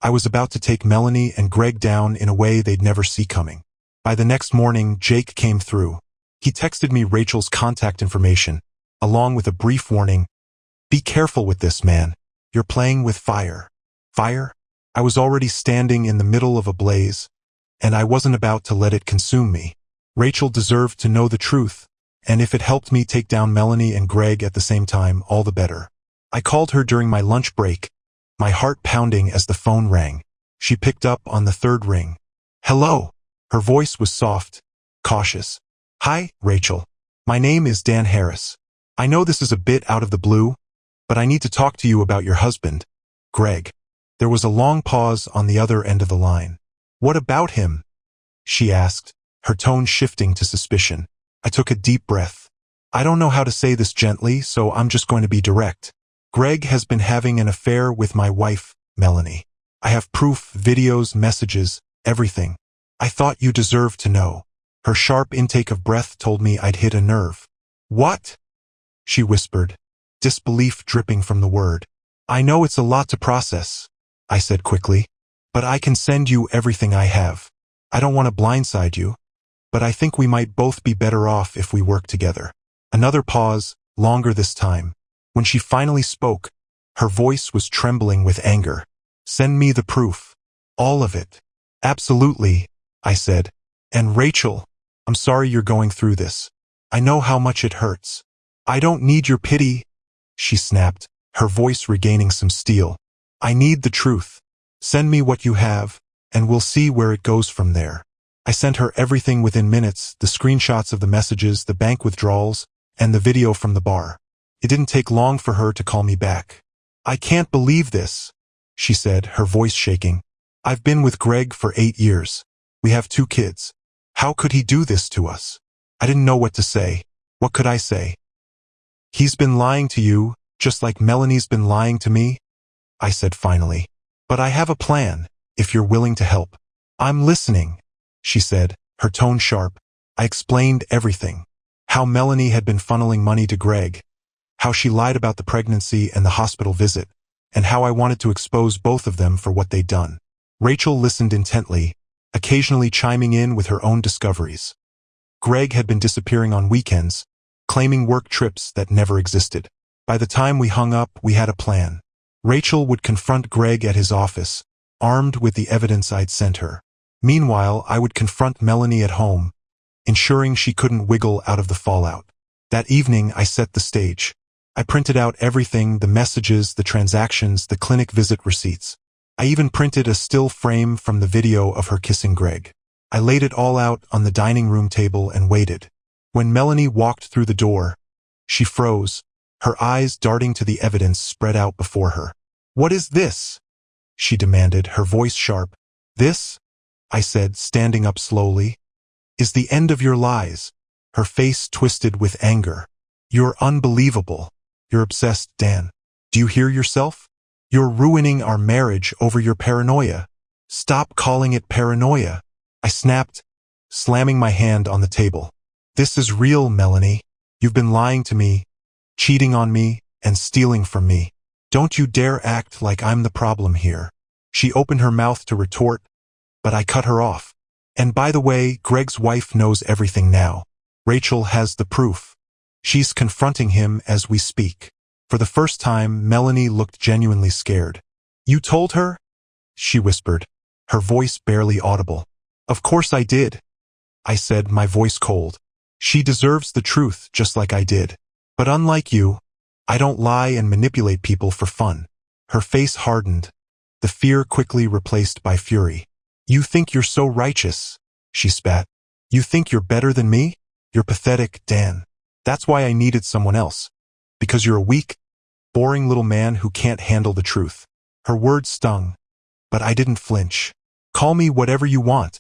I was about to take Melanie and Greg down in a way they'd never see coming. By the next morning, Jake came through. He texted me Rachel's contact information, along with a brief warning. Be careful with this, man. You're playing with fire. Fire? I was already standing in the middle of a blaze, and I wasn't about to let it consume me. Rachel deserved to know the truth, and if it helped me take down Melanie and Greg at the same time, all the better. I called her during my lunch break, my heart pounding as the phone rang. She picked up on the third ring. Hello. Her voice was soft, cautious. Hi, Rachel. My name is Dan Harris. I know this is a bit out of the blue, but I need to talk to you about your husband, Greg. There was a long pause on the other end of the line. What about him? She asked, her tone shifting to suspicion. I took a deep breath. I don't know how to say this gently, so I'm just going to be direct. Greg has been having an affair with my wife, Melanie. I have proof, videos, messages, everything. I thought you deserved to know. Her sharp intake of breath told me I'd hit a nerve. What? She whispered, disbelief dripping from the word. I know it's a lot to process, I said quickly, but I can send you everything I have. I don't want to blindside you, but I think we might both be better off if we work together. Another pause, longer this time. When she finally spoke, her voice was trembling with anger. Send me the proof. All of it. Absolutely, I said. And Rachel, I'm sorry you're going through this. I know how much it hurts. I don't need your pity, she snapped, her voice regaining some steel. I need the truth. Send me what you have, and we'll see where it goes from there. I sent her everything within minutes, the screenshots of the messages, the bank withdrawals, and the video from the bar. It didn't take long for her to call me back. I can't believe this, she said, her voice shaking. I've been with Greg for 8 years. We have 2 kids. How could he do this to us? I didn't know what to say. What could I say? He's been lying to you, just like Melanie's been lying to me, I said finally. But I have a plan, if you're willing to help. I'm listening, she said, her tone sharp. I explained everything. How Melanie had been funneling money to Greg, how she lied about the pregnancy and the hospital visit, and how I wanted to expose both of them for what they'd done. Rachel listened intently, occasionally chiming in with her own discoveries. Greg had been disappearing on weekends, claiming work trips that never existed. By the time we hung up, we had a plan. Rachel would confront Greg at his office, armed with the evidence I'd sent her. Meanwhile, I would confront Melanie at home, ensuring she couldn't wiggle out of the fallout. That evening, I set the stage. I printed out everything, the messages, the transactions, the clinic visit receipts. I even printed a still frame from the video of her kissing Greg. I laid it all out on the dining room table and waited. When Melanie walked through the door, she froze, her eyes darting to the evidence spread out before her. What is this? She demanded, her voice sharp. This, I said, standing up slowly, is the end of your lies. Her face twisted with anger. You're unbelievable. You're obsessed, Dan. Do you hear yourself? You're ruining our marriage over your paranoia. Stop calling it paranoia. I snapped, slamming my hand on the table. This is real, Melanie. You've been lying to me, cheating on me, and stealing from me. Don't you dare act like I'm the problem here. She opened her mouth to retort, but I cut her off. And by the way, Greg's wife knows everything now. Rachel has the proof. She's confronting him as we speak. For the first time, Melanie looked genuinely scared. You told her? She whispered, her voice barely audible. Of course I did, I said, my voice cold. She deserves the truth just like I did. But unlike you, I don't lie and manipulate people for fun. Her face hardened, the fear quickly replaced by fury. You think you're so righteous, she spat. You think you're better than me? You're pathetic, Dan. That's why I needed someone else. Because you're a weak, boring little man who can't handle the truth. Her words stung, but I didn't flinch. Call me whatever you want,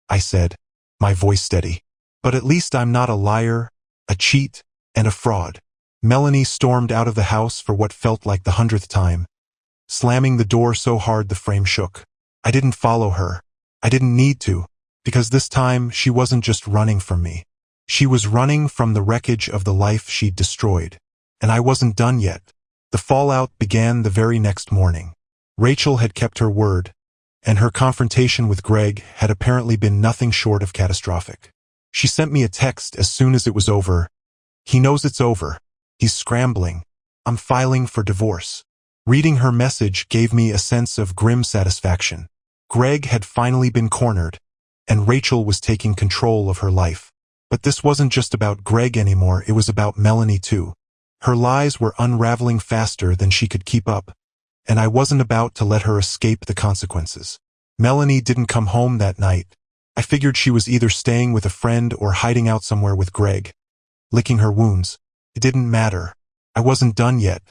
I said, my voice steady. But at least I'm not a liar, a cheat, and a fraud. Melanie stormed out of the house for what felt like the 100th time, slamming the door so hard the frame shook. I didn't follow her. I didn't need to, because this time she wasn't just running from me. She was running from the wreckage of the life she'd destroyed. And I wasn't done yet. The fallout began the very next morning. Rachel had kept her word, and her confrontation with Greg had apparently been nothing short of catastrophic. She sent me a text as soon as it was over. He knows it's over. He's scrambling. I'm filing for divorce. Reading her message gave me a sense of grim satisfaction. Greg had finally been cornered, and Rachel was taking control of her life. But this wasn't just about Greg anymore, it was about Melanie too. Her lies were unraveling faster than she could keep up, and I wasn't about to let her escape the consequences. Melanie didn't come home that night. I figured she was either staying with a friend or hiding out somewhere with Greg, licking her wounds. It didn't matter. I wasn't done yet.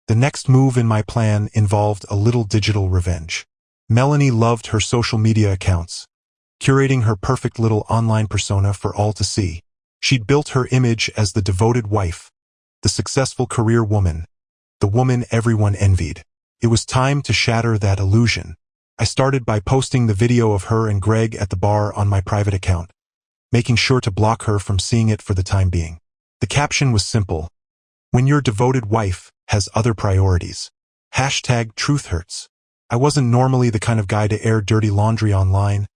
The next move in my plan involved a little digital revenge. Melanie loved her social media accounts, curating her perfect little online persona for all to see. She'd built her image as the devoted wife, the successful career woman, the woman everyone envied. It was time to shatter that illusion. I started by posting the video of her and Greg at the bar on my private account, making sure to block her from seeing it for the time being. The caption was simple: "When your devoted wife has other priorities. #truth hurts." I wasn't normally the kind of guy to air dirty laundry online,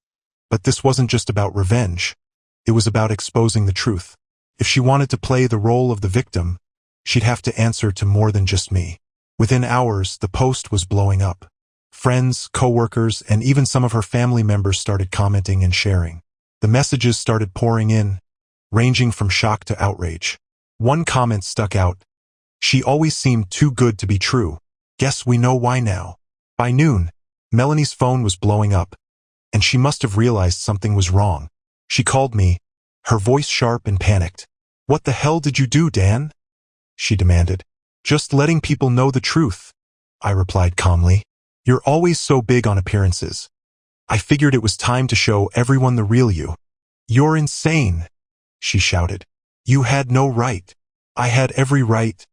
but this wasn't just about revenge. It was about exposing the truth. If she wanted to play the role of the victim, she'd have to answer to more than just me. Within hours, the post was blowing up. Friends, coworkers, and even some of her family members started commenting and sharing. The messages started pouring in, ranging from shock to outrage. One comment stuck out: "She always seemed too good to be true. Guess we know why now." By noon, Melanie's phone was blowing up, and she must have realized something was wrong. She called me, her voice sharp and panicked. "What the hell did you do, Dan?" she demanded. "Just letting people know the truth," I replied calmly. "You're always so big on appearances. I figured it was time to show everyone the real you." "You're insane," she shouted. "You had no right." "I had every right."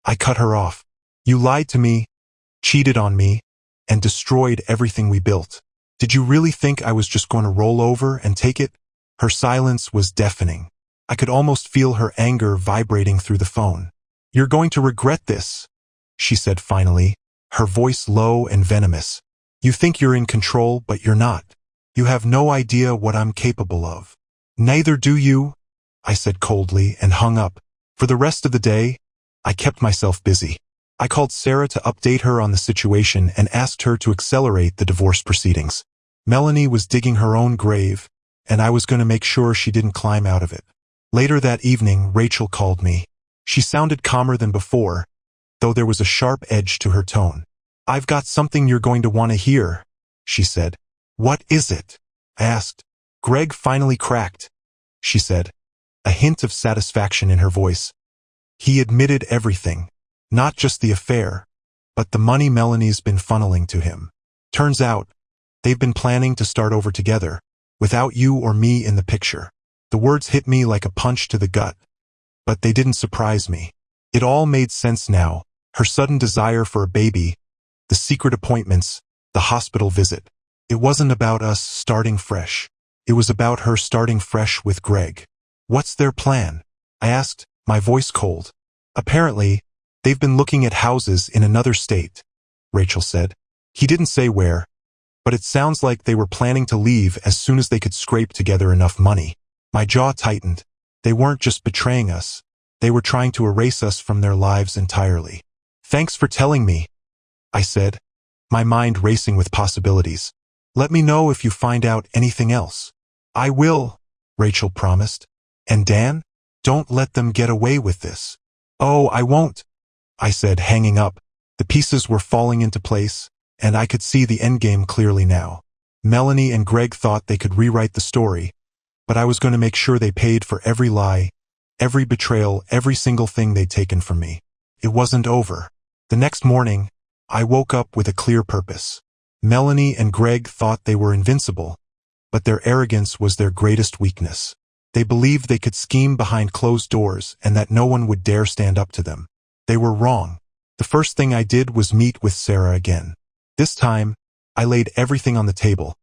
I cut her off. "You lied to me, cheated on me, and destroyed everything we built. Did you really think I was just going to roll over and take it?" Her silence was deafening. I could almost feel her anger vibrating through the phone. "You're going to regret this," she said finally, her voice low and venomous. "You think you're in control, but you're not. You have no idea what I'm capable of." "Neither do you," I said coldly and hung up. For the rest of the day, I kept myself busy. I called Sarah to update her on the situation and asked her to accelerate the divorce proceedings. Melanie was digging her own grave, and I was going to make sure she didn't climb out of it. Later that evening, Rachel called me. She sounded calmer than before, though there was a sharp edge to her tone. "I've got something you're going to want to hear," she said. "What is it?" I asked. "Greg finally cracked," she said, a hint of satisfaction in her voice. "He admitted everything, not just the affair, but the money Melanie's been funneling to him. Turns out, they've been planning to start over together, without you or me in the picture." The words hit me like a punch to the gut, but they didn't surprise me. It all made sense now: her sudden desire for a baby, the secret appointments, the hospital visit. It wasn't about us starting fresh. It was about her starting fresh with Greg. "What's their plan?" I asked, my voice cold. "Apparently, they've been looking at houses in another state," Rachel said. "He didn't say where, but it sounds like they were planning to leave as soon as they could scrape together enough money." My jaw tightened. They weren't just betraying us. They were trying to erase us from their lives entirely. "Thanks for telling me," I said, my mind racing with possibilities. "Let me know if you find out anything else." "I will," Rachel promised. "And Dan? Don't let them get away with this." "Oh, I won't," I said, hanging up. The pieces were falling into place, and I could see the endgame clearly now. Melanie and Greg thought they could rewrite the story, but I was going to make sure they paid for every lie, every betrayal, every single thing they'd taken from me. It wasn't over. The next morning, I woke up with a clear purpose. Melanie and Greg thought they were invincible, but their arrogance was their greatest weakness. They believed they could scheme behind closed doors and that no one would dare stand up to them. They were wrong. The first thing I did was meet with Sarah again. This time, I laid everything on the table.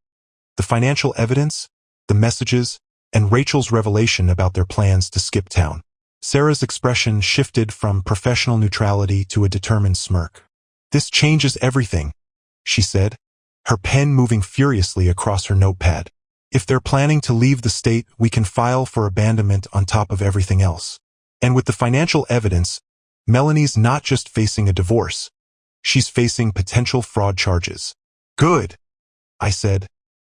The financial evidence, the messages, and Rachel's revelation about their plans to skip town. Sarah's expression shifted from professional neutrality to a determined smirk. "This changes everything," she said, her pen moving furiously across her notepad. "If they're planning to leave the state, we can file for abandonment on top of everything else. And with the financial evidence, Melanie's not just facing a divorce. She's facing potential fraud charges." "Good," I said,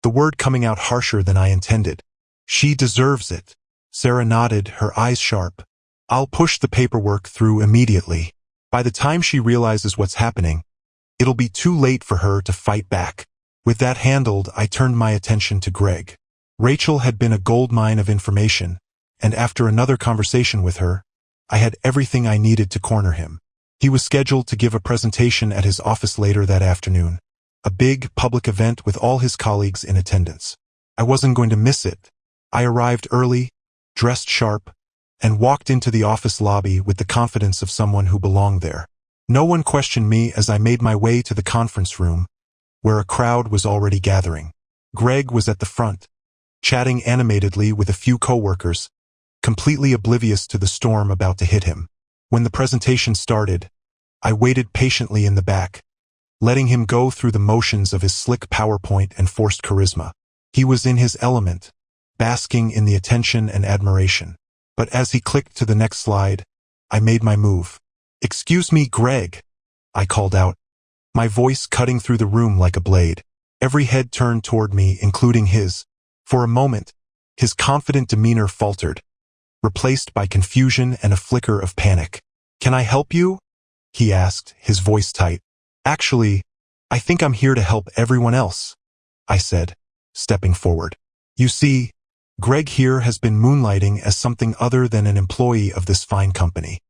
the word coming out harsher than I intended. "She deserves it." Sarah nodded, her eyes sharp. "I'll push the paperwork through immediately. By the time she realizes what's happening, it'll be too late for her to fight back." With that handled, I turned my attention to Greg. Rachel had been a goldmine of information, and after another conversation with her, I had everything I needed to corner him. He was scheduled to give a presentation at his office later that afternoon, a big public event with all his colleagues in attendance. I wasn't going to miss it. I arrived early, dressed sharp, and walked into the office lobby with the confidence of someone who belonged there. No one questioned me as I made my way to the conference room, where a crowd was already gathering. Greg was at the front, chatting animatedly with a few coworkers, completely oblivious to the storm about to hit him. When the presentation started, I waited patiently in the back, letting him go through the motions of his slick PowerPoint and forced charisma. He was in his element, basking in the attention and admiration. But as he clicked to the next slide, I made my move. "Excuse me, Greg," I called out, my voice cutting through the room like a blade. Every head turned toward me, including his. For a moment, his confident demeanor faltered, replaced by confusion and a flicker of panic. "Can I help you?" he asked, his voice tight. "Actually, I think I'm here to help everyone else," I said, stepping forward. "You see, Greg here has been moonlighting as something other than an employee of this fine company.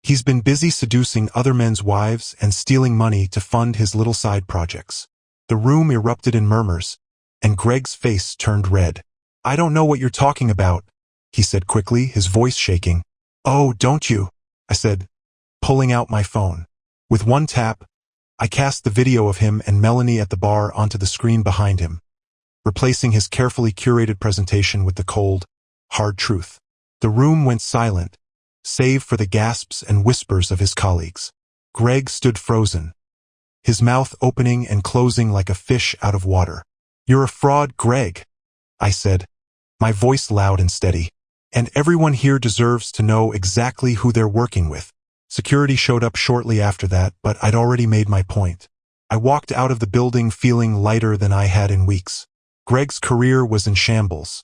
He's been busy seducing other men's wives and stealing money to fund his little side projects." The room erupted in murmurs, and Greg's face turned red. "I don't know what you're talking about," he said quickly, his voice shaking. "Oh, don't you?" I said, pulling out my phone. With one tap, I cast the video of him and Melanie at the bar onto the screen behind him, replacing his carefully curated presentation with the cold, hard truth. The room went silent, save for the gasps and whispers of his colleagues. Greg stood frozen, his mouth opening and closing like a fish out of water. "You're a fraud, Greg," I said, my voice loud and steady. "And everyone here deserves to know exactly who they're working with." Security showed up shortly after that, but I'd already made my point. I walked out of the building feeling lighter than I had in weeks. Greg's career was in shambles,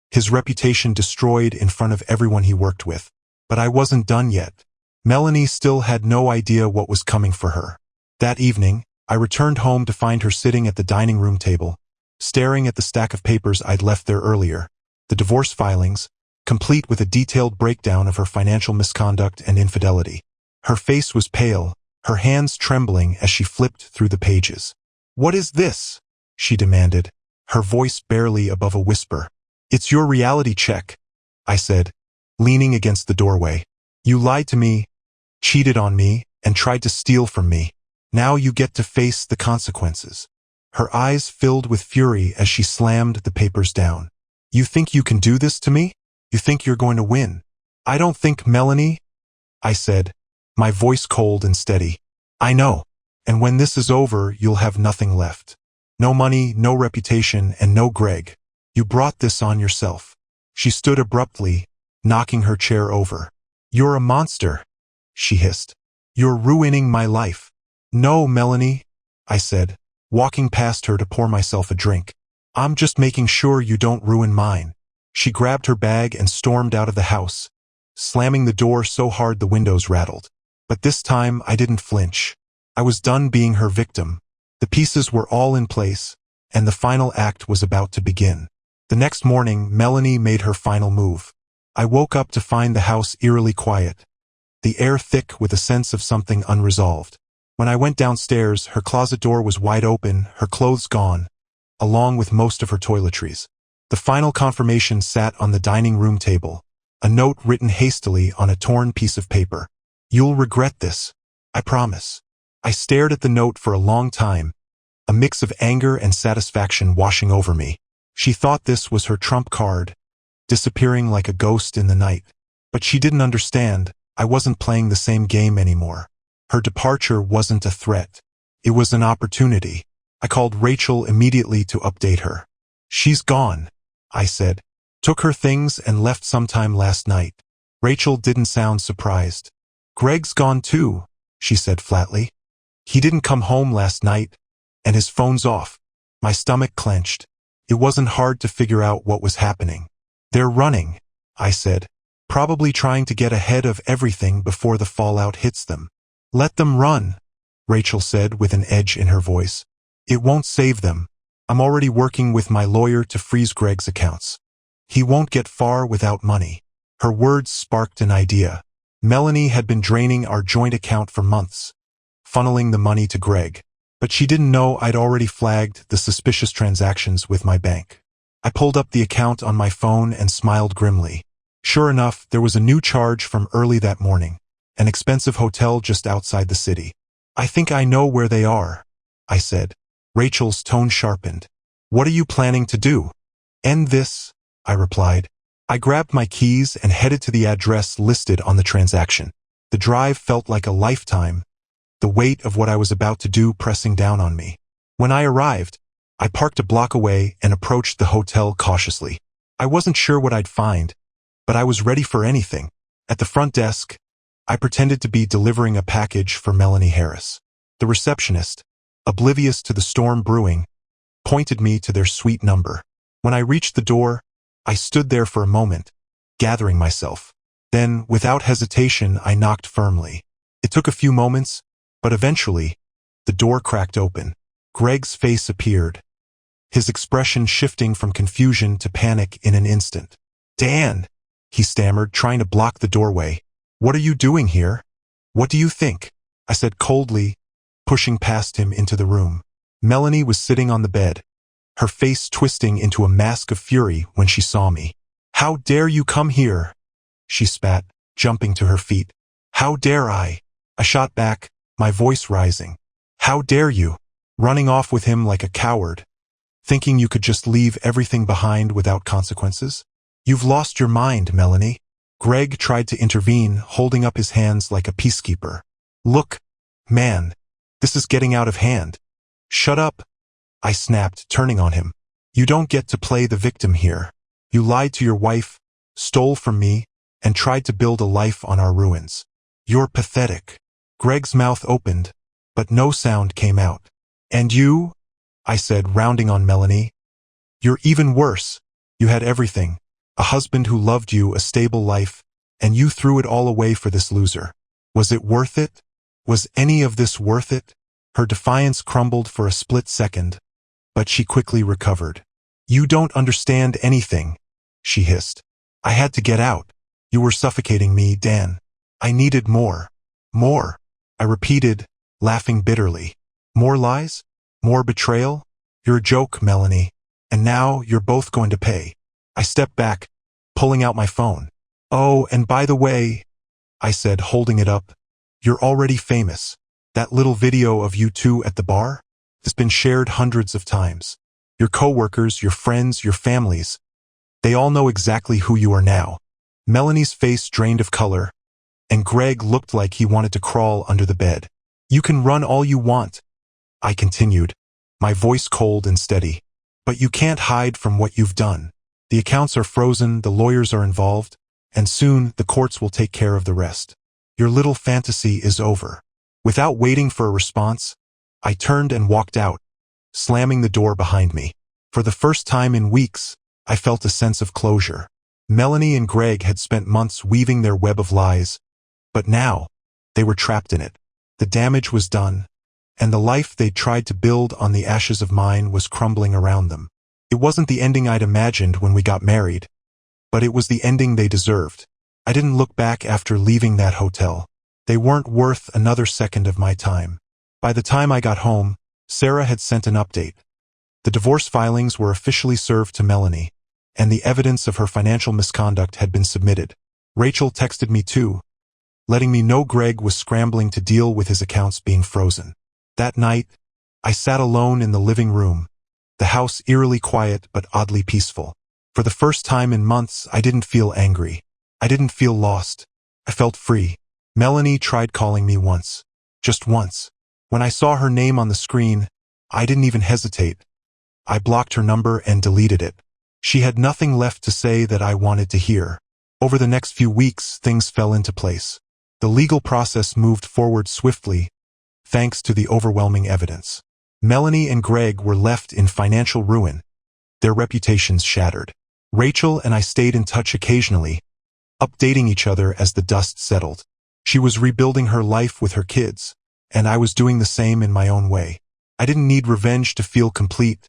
his reputation destroyed in front of everyone he worked with. But I wasn't done yet. Melanie still had no idea what was coming for her. That evening, I returned home to find her sitting at the dining room table, staring at the stack of papers I'd left there earlier, the divorce filings, complete with a detailed breakdown of her financial misconduct and infidelity. Her face was pale, her hands trembling as she flipped through the pages. "What is this?" she demanded, her voice barely above a whisper. "It's your reality check," I said, leaning against the doorway. "You lied to me, cheated on me, and tried to steal from me. Now you get to face the consequences." Her eyes filled with fury as she slammed the papers down. "You think you can do this to me? You think you're going to win?" "I don't think, Melanie," I said, my voice cold and steady. "I know. And when this is over, you'll have nothing left. No money, no reputation, and no Greg. You brought this on yourself." She stood abruptly, knocking her chair over. "You're a monster," she hissed. "You're ruining my life." "No, Melanie," I said, walking past her to pour myself a drink. "I'm just making sure you don't ruin mine." She grabbed her bag and stormed out of the house, slamming the door so hard the windows rattled. But this time I didn't flinch. I was done being her victim. The pieces were all in place, and the final act was about to begin. The next morning, Melanie made her final move. I woke up to find the house eerily quiet, the air thick with a sense of something unresolved. When I went downstairs, her closet door was wide open, her clothes gone, along with most of her toiletries. The final confirmation sat on the dining room table, a note written hastily on a torn piece of paper. "You'll regret this, I promise." I stared at the note for a long time, a mix of anger and satisfaction washing over me. She thought this was her trump card, disappearing like a ghost in the night. But she didn't understand. I wasn't playing the same game anymore. Her departure wasn't a threat. It was an opportunity. I called Rachel immediately to update her. "She's gone," I said. "Took her things and left sometime last night." Rachel didn't sound surprised. "Greg's gone too," she said flatly. "He didn't come home last night, and his phone's off." My stomach clenched. It wasn't hard to figure out what was happening. "They're running," I said, "probably trying to get ahead of everything before the fallout hits them." "Let them run," Rachel said with an edge in her voice. "It won't save them. I'm already working with my lawyer to freeze Greg's accounts. He won't get far without money." Her words sparked an idea. Melanie had been draining our joint account for months, funneling the money to Greg. But she didn't know I'd already flagged the suspicious transactions with my bank. I pulled up the account on my phone and smiled grimly. Sure enough, there was a new charge from early that morning, an expensive hotel just outside the city. "I think I know where they are," I said. Rachel's tone sharpened. "What are you planning to do?" "End this," I replied. I grabbed my keys and headed to the address listed on the transaction. The drive felt like a lifetime, the weight of what I was about to do pressing down on me. When I arrived, I parked a block away and approached the hotel cautiously. I wasn't sure what I'd find, but I was ready for anything. At the front desk, I pretended to be delivering a package for Melanie Harris. The receptionist, oblivious to the storm brewing, pointed me to their suite number. When I reached the door, I stood there for a moment, gathering myself. Then, without hesitation, I knocked firmly. It took a few moments, but eventually, the door cracked open. Greg's face appeared, his expression shifting from confusion to panic in an instant. "Dan," he stammered, trying to block the doorway. "What are you doing here?" "What do you think?" I said coldly, pushing past him into the room. Melanie was sitting on the bed, her face twisting into a mask of fury when she saw me. "How dare you come here?" she spat, jumping to her feet. "How dare I?" I shot back, my voice rising. "How dare you? Running off with him like a coward, thinking you could just leave everything behind without consequences? You've lost your mind, Melanie." Greg tried to intervene, holding up his hands like a peacekeeper. "Look, man, this is getting out of hand." "Shut up," I snapped, turning on him. "You don't get to play the victim here. You lied to your wife, stole from me, and tried to build a life on our ruins. You're pathetic." Greg's mouth opened, but no sound came out. "And you?" I said, rounding on Melanie. "You're even worse. You had everything, a husband who loved you, a stable life, and you threw it all away for this loser. Was it worth it? Was any of this worth it?" Her defiance crumbled for a split second, but she quickly recovered. "You don't understand anything," she hissed. "I had to get out. You were suffocating me, Dan. I needed more." "More," I repeated, laughing bitterly. "More lies? More betrayal? You're a joke, Melanie. And now you're both going to pay." I stepped back, pulling out my phone. "Oh, and by the way," I said, holding it up, "you're already famous. That little video of you two at the bar has been shared hundreds of times. Your coworkers, your friends, your families, they all know exactly who you are now." Melanie's face drained of color, and Greg looked like he wanted to crawl under the bed. "You can run all you want," I continued, my voice cold and steady, "but you can't hide from what you've done. The accounts are frozen, the lawyers are involved, and soon the courts will take care of the rest. Your little fantasy is over." Without waiting for a response, I turned and walked out, slamming the door behind me. For the first time in weeks, I felt a sense of closure. Melanie and Greg had spent months weaving their web of lies, but now, they were trapped in it. The damage was done, and the life they'd tried to build on the ashes of mine was crumbling around them. It wasn't the ending I'd imagined when we got married, but it was the ending they deserved. I didn't look back after leaving that hotel. They weren't worth another second of my time. By the time I got home, Sarah had sent an update. The divorce filings were officially served to Melanie, and the evidence of her financial misconduct had been submitted. Rachel texted me too, letting me know Greg was scrambling to deal with his accounts being frozen. That night, I sat alone in the living room, the house eerily quiet but oddly peaceful. For the first time in months, I didn't feel angry. I didn't feel lost. I felt free. Melanie tried calling me once. Just once. When I saw her name on the screen, I didn't even hesitate. I blocked her number and deleted it. She had nothing left to say that I wanted to hear. Over the next few weeks, things fell into place. The legal process moved forward swiftly, thanks to the overwhelming evidence. Melanie and Greg were left in financial ruin, their reputations shattered. Rachel and I stayed in touch occasionally, updating each other as the dust settled. She was rebuilding her life with her kids, and I was doing the same in my own way. I didn't need revenge to feel complete.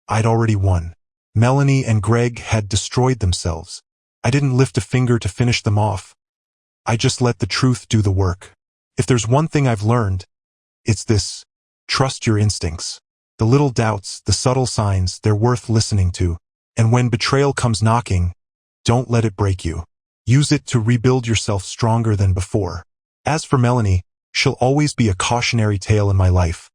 I'd already won. Melanie and Greg had destroyed themselves. I didn't lift a finger to finish them off. I just let the truth do the work. If there's one thing I've learned, it's this: trust your instincts. The little doubts, the subtle signs, they're worth listening to. And when betrayal comes knocking, don't let it break you. Use it to rebuild yourself stronger than before. As for Melanie, she'll always be a cautionary tale in my life.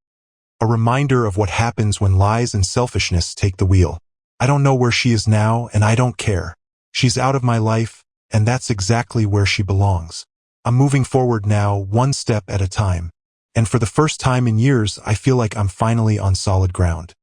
A reminder of what happens when lies and selfishness take the wheel. I don't know where she is now, and I don't care. She's out of my life, and that's exactly where she belongs. I'm moving forward now, one step at a time. And for the first time in years, I feel like I'm finally on solid ground.